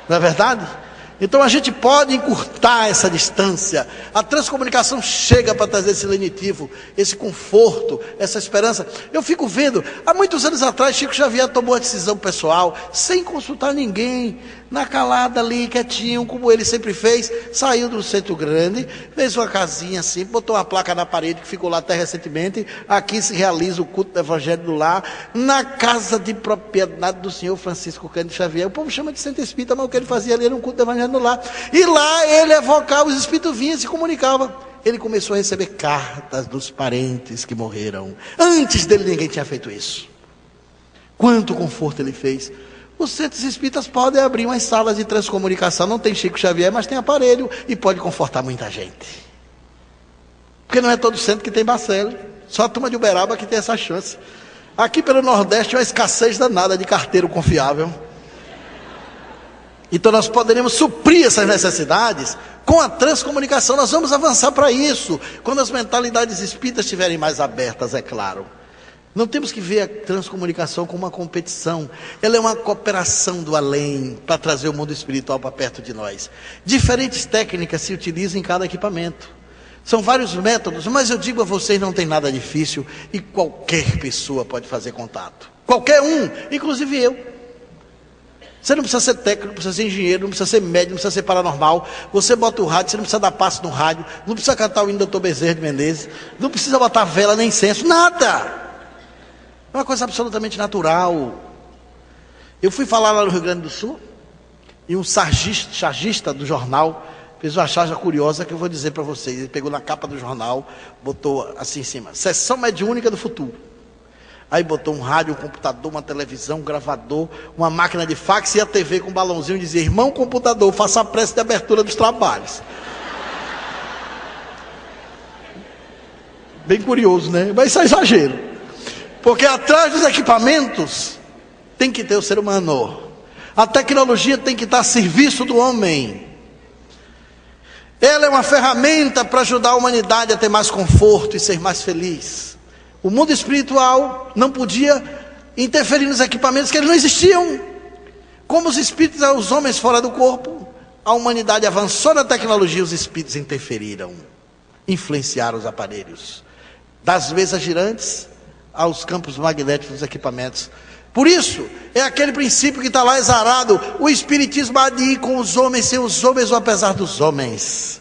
Não é verdade? Então a gente pode encurtar essa distância. A transcomunicação chega para trazer esse lenitivo, esse conforto, essa esperança. Eu fico vendo, há muitos anos atrás Chico Xavier tomou a decisão pessoal, sem consultar ninguém, na calada ali, quietinho, como ele sempre fez. Saiu do centro grande, fez uma casinha assim, botou uma placa na parede que ficou lá até recentemente. Aqui se realiza o culto do Evangelho do Lar, na casa de propriedade do senhor Francisco Cândido Xavier. O povo chama de centro espírita, mas o que ele fazia ali era um culto do Evangelho do Lar. E lá ele evocava, os espíritos vinham e se comunicavam. Ele começou a receber cartas dos parentes que morreram. Antes dele ninguém tinha feito isso. Quanto conforto ele fez. Os centros espíritas podem abrir umas salas de transcomunicação. Não tem Chico Xavier, mas tem aparelho e pode confortar muita gente. Porque não é todo centro que tem Bacelli. Só a turma de Uberaba que tem essa chance. Aqui pelo Nordeste é uma escassez danada de carteiro confiável. Então nós poderemos suprir essas necessidades com a transcomunicação. Nós vamos avançar para isso, quando as mentalidades espíritas estiverem mais abertas, é claro. Não temos que ver a transcomunicação como uma competição. Ela é uma cooperação do além, para trazer o mundo espiritual para perto de nós. Diferentes técnicas se utilizam em cada equipamento. São vários métodos, mas eu digo a vocês, não tem nada difícil, e qualquer pessoa pode fazer contato. Qualquer um, inclusive eu. Você não precisa ser técnico, não precisa ser engenheiro, não precisa ser médico, não precisa ser paranormal. Você bota o rádio, você não precisa dar passo no rádio, não precisa cantar o hino do Dr. Bezerra de Menezes, não precisa botar vela nem incenso, nada. É uma coisa absolutamente natural. Eu fui falar lá no Rio Grande do Sul, e um chargista do jornal fez uma charge curiosa que eu vou dizer para vocês. Ele pegou na capa do jornal, botou assim em cima, Sessão Mediúnica do Futuro. Aí botou um rádio, um computador, uma televisão, um gravador, uma máquina de fax e a TV com um balãozinho e dizia: irmão computador, faça a prece de abertura dos trabalhos. Bem curioso, né? Mas isso é exagero. Porque atrás dos equipamentos tem que ter o ser humano. A tecnologia tem que estar a serviço do homem. Ela é uma ferramenta para ajudar a humanidade a ter mais conforto e ser mais feliz. O mundo espiritual não podia interferir nos equipamentos que eles não existiam. Como os espíritos, os homens fora do corpo, a humanidade avançou na tecnologia, os espíritos interferiram, influenciaram os aparelhos, das mesas girantes aos campos magnéticos dos equipamentos. Por isso, é aquele princípio que está lá exarado: o espiritismo há de ir com os homens, sem os homens ou apesar dos homens,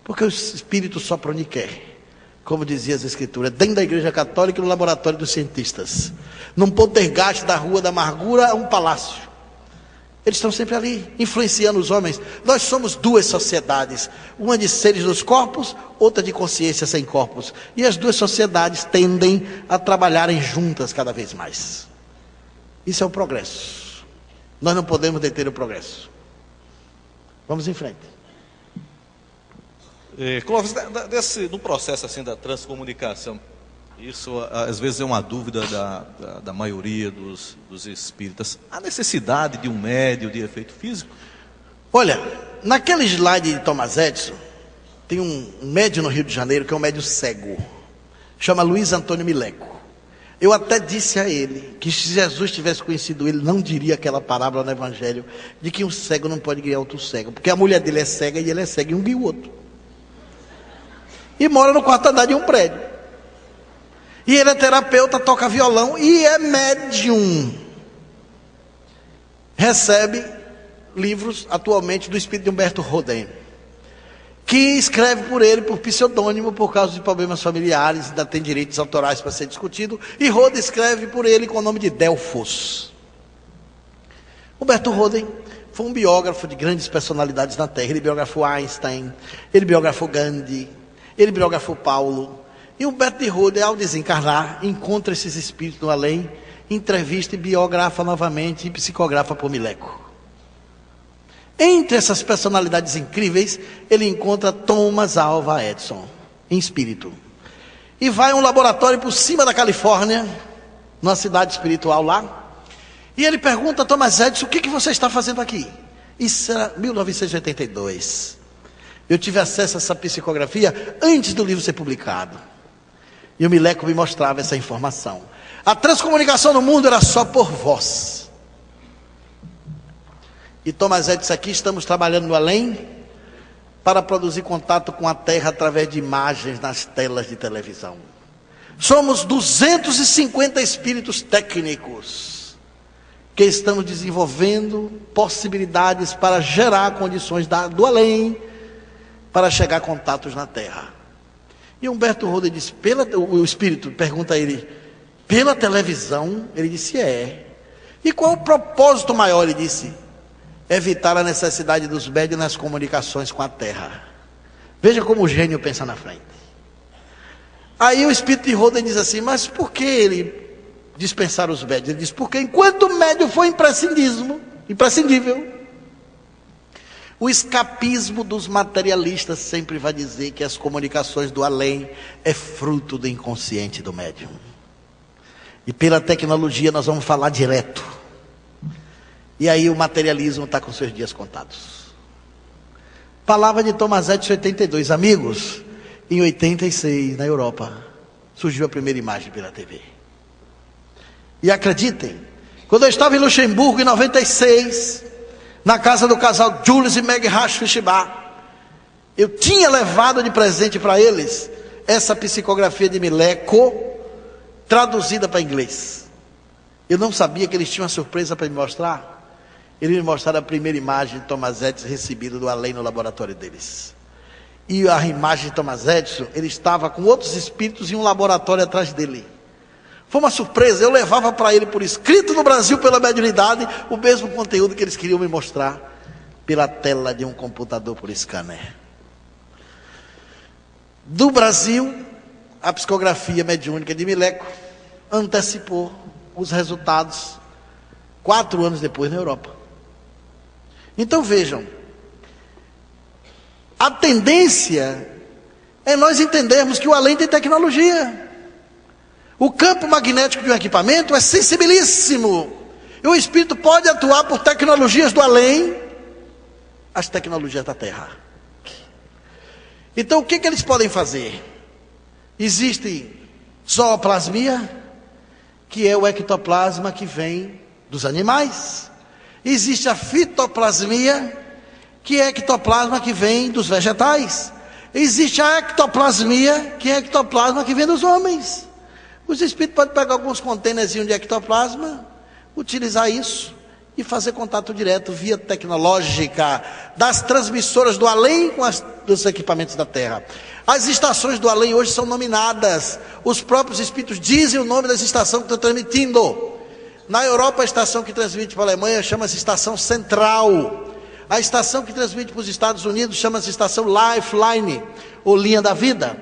porque o espírito sopra onde quer, como dizia as escrituras, dentro da igreja católica e no laboratório dos cientistas, num poltergeist da Rua da Amargura, um palácio. Eles estão sempre ali, influenciando os homens. Nós somos duas sociedades, uma de seres dos corpos, outra de consciência sem corpos, e as duas sociedades tendem a trabalharem juntas cada vez mais. Isso é o progresso. Nós não podemos deter o progresso. Vamos em frente. Clóvis, no processo assim da transcomunicação, isso às vezes é uma dúvida da maioria dos espíritas. A necessidade de um médium de efeito físico? Olha, naquele slide de Thomas Edison, tem um médium no Rio de Janeiro que é um médium cego, chama Luiz Antônio Mileco. Eu até disse a ele que se Jesus tivesse conhecido ele, não diria aquela parábola no Evangelho de que um cego não pode guiar outro cego, porque a mulher dele é cega e ele é cego, e um guia o outro. E mora no quarto andar de um prédio. E ele é terapeuta, toca violão e é médium. Recebe livros atualmente do espírito de Humberto Roden, que escreve por ele por pseudônimo por causa de problemas familiares, ainda tem direitos autorais para ser discutido, e Roden escreve por ele com o nome de Delfos. Humberto Roden foi um biógrafo de grandes personalidades na Terra. Ele biografou Einstein, ele biografou Gandhi, ele biografou Paulo. E Humberto de Roden, ao desencarnar, encontra esses espíritos no além, entrevista e biografa novamente e psicografa por Mileco. Entre essas personalidades incríveis, ele encontra Thomas Alva Edison, em espírito. E vai a um laboratório por cima da Califórnia, numa cidade espiritual lá. E ele pergunta a Thomas Edison: o que você está fazendo aqui? Isso era 1982. Eu tive acesso a essa psicografia antes do livro ser publicado. E o Mileco me mostrava essa informação. A transcomunicação no mundo era só por voz. E Thomas Edison aqui, estamos trabalhando no além para produzir contato com a Terra através de imagens nas telas de televisão. Somos 250 espíritos técnicos que estamos desenvolvendo possibilidades para gerar condições do além, para chegar a contatos na Terra. E Humberto Roden disse, o espírito pergunta a ele, pela televisão? Ele disse, é. E qual o propósito maior? Ele disse, evitar a necessidade dos médios nas comunicações com a Terra. Veja como o gênio pensa na frente. Aí o espírito de Roden diz assim, mas por que ele dispensar os médios? Ele diz, porque enquanto o médium for imprescindível, o escapismo dos materialistas sempre vai dizer que as comunicações do além é fruto do inconsciente do médium. E pela tecnologia nós vamos falar direto. E aí o materialismo está com seus dias contados. Palavra de Thomas Edison, 82. Amigos, em 86, na Europa, surgiu a primeira imagem pela TV. E acreditem, quando eu estava em Luxemburgo, em 96... na casa do casal Julius e Meg Rasch-Fischbach, eu tinha levado de presente para eles essa psicografia de Mileco, traduzida para inglês. Eu não sabia que eles tinham uma surpresa para me mostrar. Eles me mostraram a primeira imagem de Thomas Edison recebida do além no laboratório deles. E a imagem de Thomas Edison, ele estava com outros espíritos em um laboratório atrás dele. Foi uma surpresa, eu levava para ele por escrito no Brasil pela mediunidade o mesmo conteúdo que eles queriam me mostrar pela tela de um computador por scanner. Do Brasil, a psicografia mediúnica de Mileco antecipou os resultados 4 anos depois na Europa. Então vejam, a tendência é nós entendermos que o além tem tecnologia. O campo magnético de um equipamento é sensibilíssimo. E o espírito pode atuar por tecnologias do além, as tecnologias da Terra. Então o que eles podem fazer? Existe zooplasmia, que é o ectoplasma que vem dos animais. Existe a fitoplasmia, que é ectoplasma que vem dos vegetais. Existe a ectoplasmia, que é ectoplasma que vem dos homens. Os espíritos podem pegar alguns contêinerzinhos de ectoplasma, utilizar isso e fazer contato direto via tecnológica das transmissoras do além com dos equipamentos da Terra. As estações do além hoje são nominadas. Os próprios espíritos dizem o nome das estações que estão transmitindo. Na Europa, a estação que transmite para a Alemanha chama-se Estação Central. A estação que transmite para os Estados Unidos chama-se Estação Lifeline, ou Linha da Vida.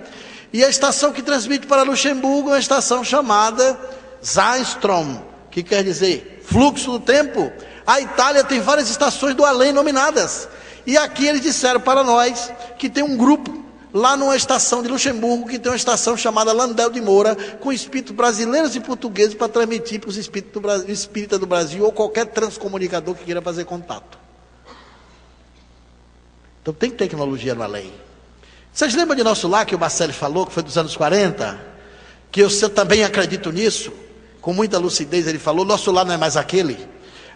E a estação que transmite para Luxemburgo é uma estação chamada Zeitstrom, que quer dizer fluxo do tempo. A Itália tem várias estações do além nominadas. E aqui eles disseram para nós que tem um grupo lá numa estação de Luxemburgo, que tem uma estação chamada Landel de Moura, com espíritos brasileiros e portugueses para transmitir para os espíritas do Brasil ou qualquer transcomunicador que queira fazer contato. Então tem tecnologia no além. Vocês lembram de Nosso Lar, que o Marcelo falou, que foi dos anos 40? Que eu também acredito nisso. Com muita lucidez ele falou, nosso lar não é mais aquele.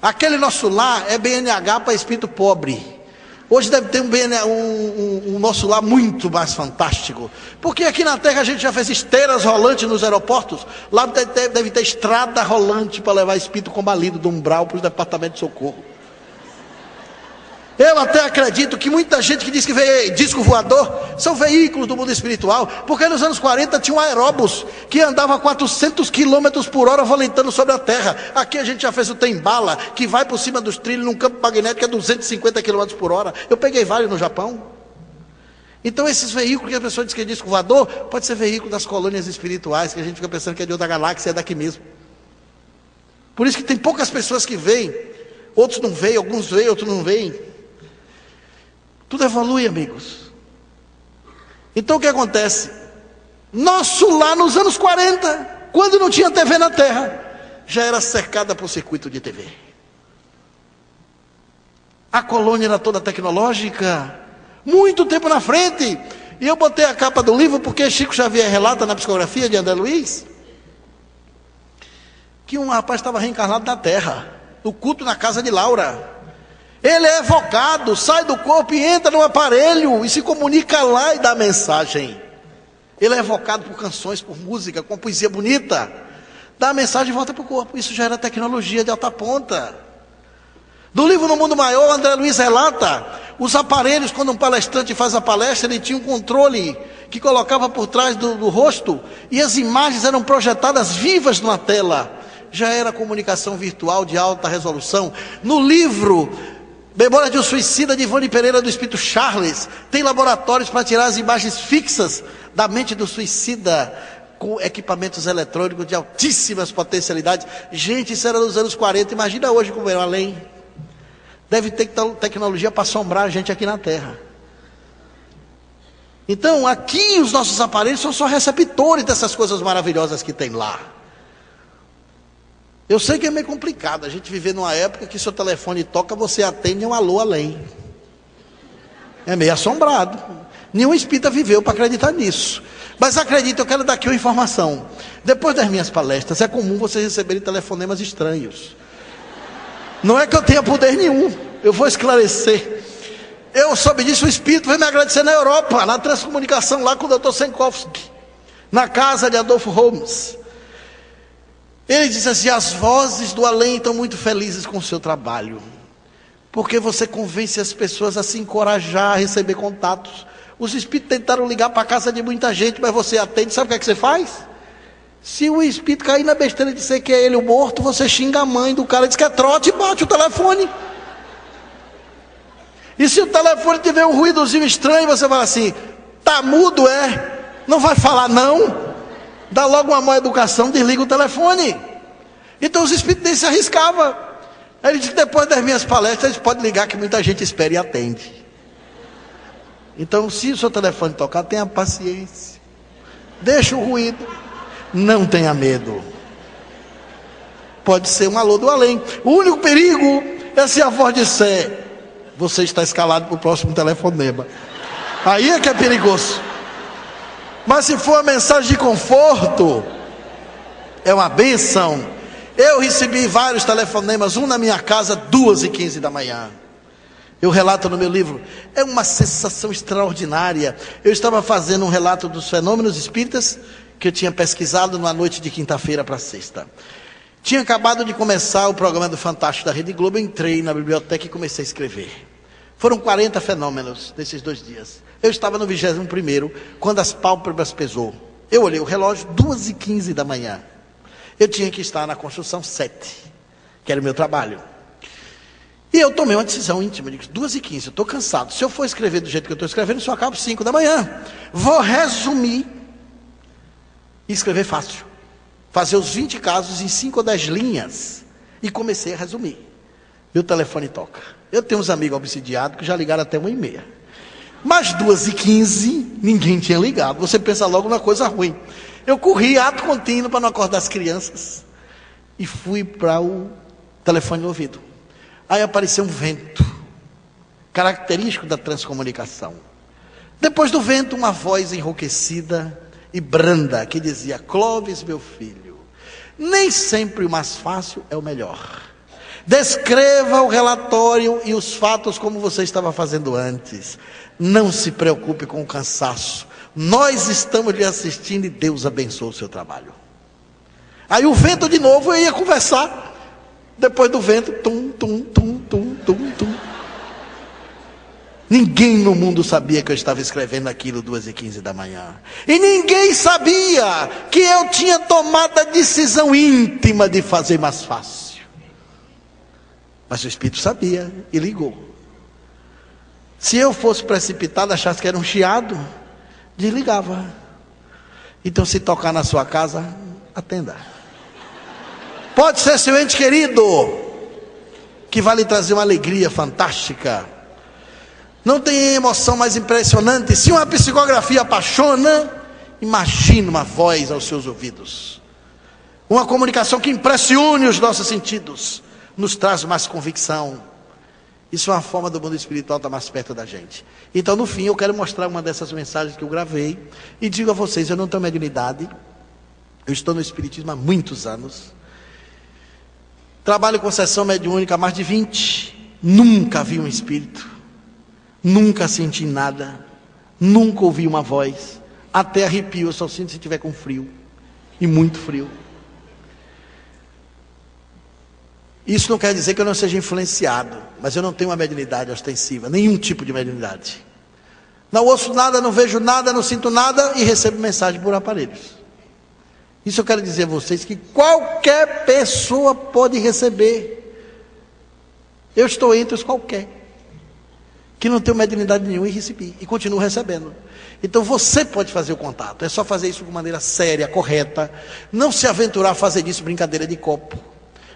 Aquele nosso lar é BNH para espírito pobre. Hoje deve ter um nosso lar muito mais fantástico. Porque aqui na Terra a gente já fez esteiras rolantes nos aeroportos. Lá deve ter estrada rolante para levar espírito combalido do umbral para os departamentos de socorro. Eu até acredito que muita gente que diz que vê disco voador são veículos do mundo espiritual, porque nos anos 40 tinha um aeróbus que andava a 400 km por hora volantando sobre a Terra. Aqui a gente já fez o trem-bala, que vai por cima dos trilhos num campo magnético a 250 km por hora. Eu peguei vários no Japão. Então esses veículos que a pessoa diz que é disco voador, pode ser veículo das colônias espirituais, que a gente fica pensando que é de outra galáxia, é daqui mesmo. Por isso que tem poucas pessoas que veem, outros não veem, alguns veem, outros não veem. Tudo evolui, amigos. Então o que acontece? Nosso lar nos anos 40, quando não tinha TV na Terra, já era cercada por circuito de TV. A colônia era toda tecnológica, muito tempo na frente. E eu botei a capa do livro porque Chico Xavier relata na psicografia de André Luiz que um rapaz estava reencarnado na Terra, no culto na casa de Laura. Ele é evocado, sai do corpo e entra no aparelho e se comunica lá e dá mensagem. Ele é evocado por canções, por música, com poesia bonita. Dá a mensagem e volta para o corpo. Isso já era tecnologia de alta ponta. Do livro No Mundo Maior, André Luiz relata os aparelhos, quando um palestrante faz a palestra, ele tinha um controle que colocava por trás do rosto e as imagens eram projetadas vivas na tela. Já era comunicação virtual de alta resolução. No livro Memória de um Suicida, de Ivone Pereira, do Espírito Charles, tem laboratórios para tirar as imagens fixas da mente do suicida, com equipamentos eletrônicos de altíssimas potencialidades. Gente, isso era nos anos 40, imagina hoje como era além. Deve ter tecnologia para assombrar a gente aqui na Terra. Então, aqui os nossos aparelhos são só receptores dessas coisas maravilhosas que tem lá. Eu sei que é meio complicado a gente viver numa época que seu telefone toca, você atende um alô além. É meio assombrado. Nenhum espírita viveu para acreditar nisso. Mas acredita, eu quero dar aqui uma informação. Depois das minhas palestras, é comum vocês receberem telefonemas estranhos. Não é que eu tenha poder nenhum, eu vou esclarecer. Eu soube disso, o espírito veio me agradecer na Europa, na transcomunicação lá com o Dr. Senkowski, na casa de Adolfo Holmes. Ele disse assim: as vozes do além estão muito felizes com o seu trabalho, porque você convence as pessoas a se encorajar a receber contatos. Os espíritos tentaram ligar para a casa de muita gente, mas você atende. Sabe o que é que você faz? Se o espírito cair na besteira de dizer que é ele o morto, você xinga a mãe do cara, diz que é trote e bate o telefone. E se o telefone tiver um ruídozinho estranho, você fala assim: tá mudo, é? Não vai falar não? Dá logo uma má educação, desliga o telefone. Então os espíritos nem se arriscavam. Aí ele disse que depois das minhas palestras, eles podem ligar que muita gente espera e atende. Então, se o seu telefone tocar, tenha paciência. Deixa o ruído. Não tenha medo. Pode ser um alô do além. O único perigo é se a voz disser: você está escalado para o próximo telefonema. Aí é que é perigoso. Mas se for uma mensagem de conforto, é uma bênção. Eu recebi vários telefonemas, um na minha casa, 2h15 da manhã. Eu relato no meu livro, é uma sensação extraordinária. Eu estava fazendo um relato dos fenômenos espíritas, que eu tinha pesquisado na noite de quinta-feira para sexta. Tinha acabado de começar o programa do Fantástico da Rede Globo, eu entrei na biblioteca e comecei a escrever. Foram 40 fenômenos nesses 2 dias. Eu estava no 21º, quando as pálpebras pesou. Eu olhei o relógio, 2h15 da manhã. Eu tinha que estar na construção 7, que era o meu trabalho. E eu tomei uma decisão íntima, eu digo, 2h15, eu estou cansado. Se eu for escrever do jeito que eu estou escrevendo, só acabo 5 da manhã. Vou resumir e escrever fácil. Fazer os 20 casos em 5 ou 10 linhas. E comecei a resumir. Meu telefone toca. Eu tenho uns amigos obsidiados que já ligaram até 1h30. Mas 2h15, ninguém tinha ligado. Você pensa logo numa coisa ruim. Eu corri, ato contínuo, para não acordar as crianças. E fui para o telefone no ouvido. Aí apareceu um vento, característico da transcomunicação. Depois do vento, uma voz enrouquecida e branda, que dizia: Clóvis, meu filho, nem sempre o mais fácil é o melhor. Descreva o relatório e os fatos como você estava fazendo antes. Não se preocupe com o cansaço. Nós estamos lhe assistindo e Deus abençoe o seu trabalho. Aí o vento de novo, eu ia conversar. Depois do vento, tum, tum, tum, tum, tum, tum. Ninguém no mundo sabia que eu estava escrevendo aquilo 2h15 da manhã. E ninguém sabia que eu tinha tomado a decisão íntima de fazer mais fácil. Mas o Espírito sabia e ligou. Se eu fosse precipitado, achasse que era um chiado, desligava. Então, se tocar na sua casa, atenda. Pode ser seu ente querido, que vai lhe trazer uma alegria fantástica. Não tem emoção mais impressionante. Se uma psicografia apaixona, imagine uma voz aos seus ouvidos. Uma comunicação que impressione os nossos sentidos, nos traz mais convicção. Isso é uma forma do mundo espiritual estar mais perto da gente. Então, no fim, eu quero mostrar uma dessas mensagens que eu gravei e digo a vocês, eu não tenho mediunidade. Eu estou no espiritismo há muitos anos. Trabalho com sessão mediúnica há mais de 20. Nunca vi um espírito. Nunca senti nada. Nunca ouvi uma voz. Até arrepio, eu só sinto se tiver com frio. E muito frio. Isso não quer dizer que eu não seja influenciado. Mas eu não tenho uma mediunidade ostensiva. Nenhum tipo de mediunidade. Não ouço nada, não vejo nada, não sinto nada e recebo mensagem por aparelhos. Isso eu quero dizer a vocês que qualquer pessoa pode receber. Eu estou entre os qualquer, que não tenho mediunidade nenhuma e recebi, e continuo recebendo. Então você pode fazer o contato, é só fazer isso de maneira séria, correta, não se aventurar a fazer disso brincadeira de copo.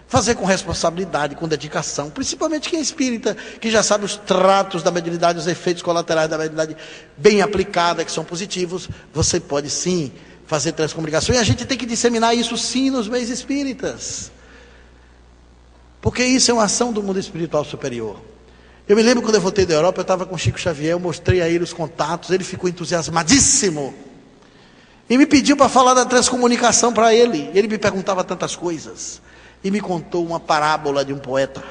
Fazer com responsabilidade, com dedicação, principalmente quem é espírita, que já sabe os tratos da mediunidade, os efeitos colaterais da mediunidade bem aplicada, que são positivos. Você pode sim fazer transcomunicação, e a gente tem que disseminar isso sim nos meios espíritas, porque isso é uma ação do mundo espiritual superior. Eu me lembro quando eu voltei da Europa, eu estava com Chico Xavier, eu mostrei a ele os contatos, ele ficou entusiasmadíssimo, e me pediu para falar da transcomunicação para ele. Ele me perguntava tantas coisas, e me contou uma parábola de um poeta.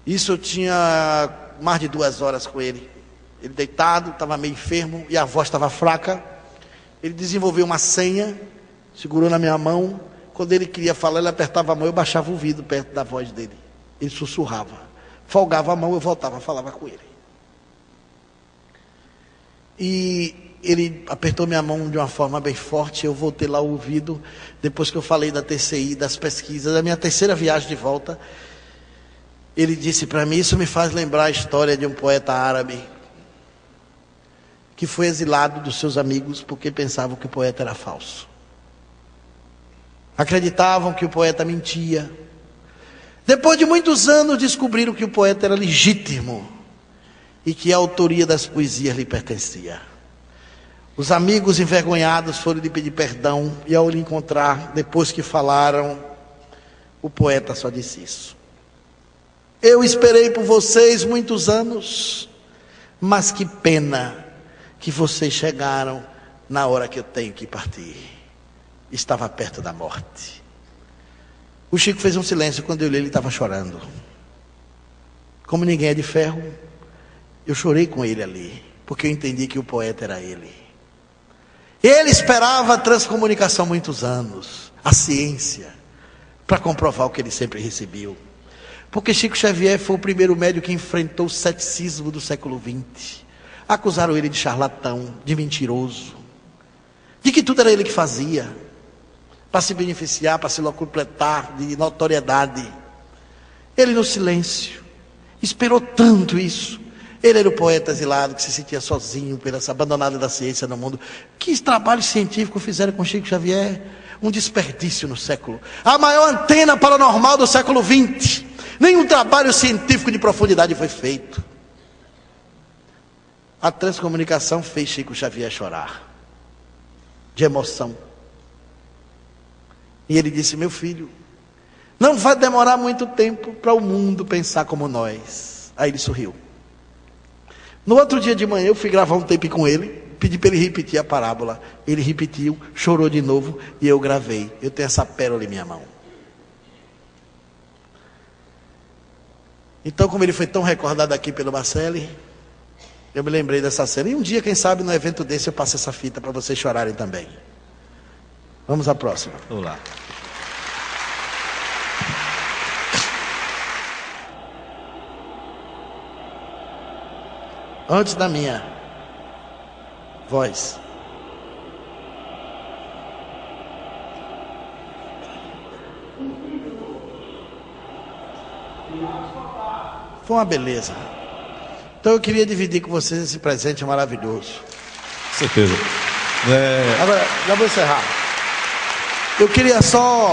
Isso eu tinha mais de 2 horas com ele. Ele deitado, estava meio enfermo e a voz estava fraca. Ele desenvolveu uma senha, segurou na minha mão. Quando ele queria falar, ele apertava a mão, eu baixava o vidro perto da voz dele. Ele sussurrava, folgava a mão, eu voltava, falava com ele. E ele apertou minha mão de uma forma bem forte. Eu voltei lá o ouvido, depois que eu falei da TCI, das pesquisas, da minha 3ª viagem de volta. Ele disse para mim, isso me faz lembrar a história de um poeta árabe que foi exilado dos seus amigos porque pensavam que o poeta era falso. Acreditavam que o poeta mentia. Depois de muitos anos descobriram que o poeta era legítimo e que a autoria das poesias lhe pertencia. Os amigos envergonhados foram lhe pedir perdão e ao lhe encontrar, depois que falaram, o poeta só disse isso: eu esperei por vocês muitos anos, mas que pena que vocês chegaram na hora que eu tenho que partir. estava perto da morte. O Chico fez um silêncio. Quando eu li, ele estava chorando. Como ninguém é de ferro, eu chorei com ele ali, porque eu entendi que o poeta era ele. Ele esperava a transcomunicação há muitos anos, a ciência, para comprovar o que ele sempre recebeu. Porque Chico Xavier foi o primeiro médico que enfrentou o ceticismo do século XX. Acusaram ele de charlatão, de mentiroso, de que tudo era ele que fazia, para se beneficiar, para se locupletar de notoriedade. Ele no silêncio, esperou tanto isso. Ele era o poeta exilado que se sentia sozinho, abandonado da ciência no mundo. Que trabalho científico fizeram com Chico Xavier? Um desperdício no século. A maior antena paranormal do século XX. Nenhum trabalho científico de profundidade foi feito. A transcomunicação fez Chico Xavier chorar, de emoção. E ele disse: meu filho, não vai demorar muito tempo para o mundo pensar como nós. Aí ele sorriu. No outro dia de manhã eu fui gravar um tape com ele, pedi para ele repetir a parábola. Ele repetiu, chorou de novo e eu gravei. Eu tenho essa pérola em minha mão. Então, como ele foi tão recordado aqui pelo Marcelo, eu me lembrei dessa cena. E um dia, quem sabe, no evento desse eu passo essa fita para vocês chorarem também. Vamos à próxima. Vamos lá. Antes da minha voz. Foi uma beleza. Então eu queria dividir com vocês esse presente maravilhoso. Com certeza. Agora, já vou encerrar. Eu queria só,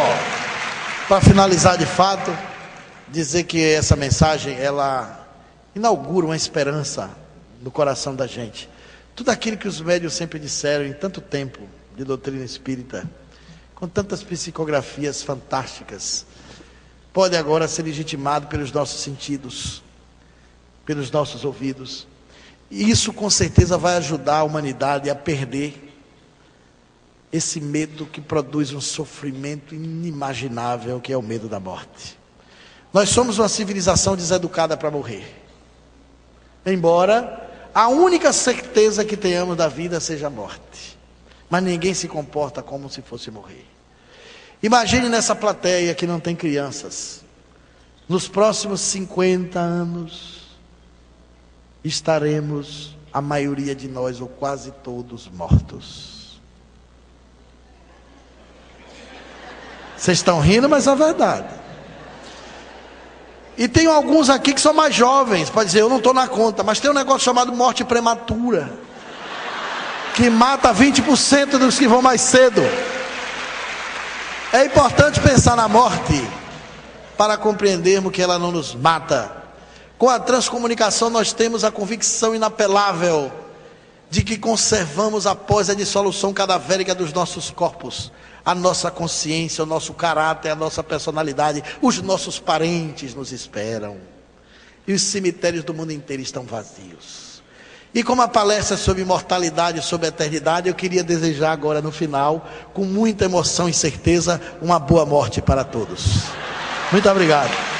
para finalizar de fato, dizer que essa mensagem, ela inaugura uma esperança no coração da gente. Tudo aquilo que os médiuns sempre disseram em tanto tempo de doutrina espírita, com tantas psicografias fantásticas, pode agora ser legitimado pelos nossos sentidos, pelos nossos ouvidos. E isso com certeza vai ajudar a humanidade a perder esse medo que produz um sofrimento inimaginável, que é o medo da morte. Nós somos uma civilização deseducada para morrer. Embora a única certeza que tenhamos da vida seja a morte. Mas ninguém se comporta como se fosse morrer. Imagine nessa plateia que não tem crianças. Nos próximos 50 anos, estaremos, a maioria de nós, ou quase todos, mortos. Vocês estão rindo, mas é verdade. E tem alguns aqui que são mais jovens, pode dizer, eu não estou na conta, mas tem um negócio chamado morte prematura, que mata 20% dos que vão mais cedo. É importante pensar na morte para compreendermos que ela não nos mata. Com a transcomunicação nós temos a convicção inapelável de que conservamos após a dissolução cadavérica dos nossos corpos a nossa consciência, o nosso caráter, a nossa personalidade. Os nossos parentes nos esperam e os cemitérios do mundo inteiro estão vazios. E como a palestra é sobre imortalidade, sobre eternidade, eu queria desejar agora no final, com muita emoção e certeza, uma boa morte para todos. Muito obrigado.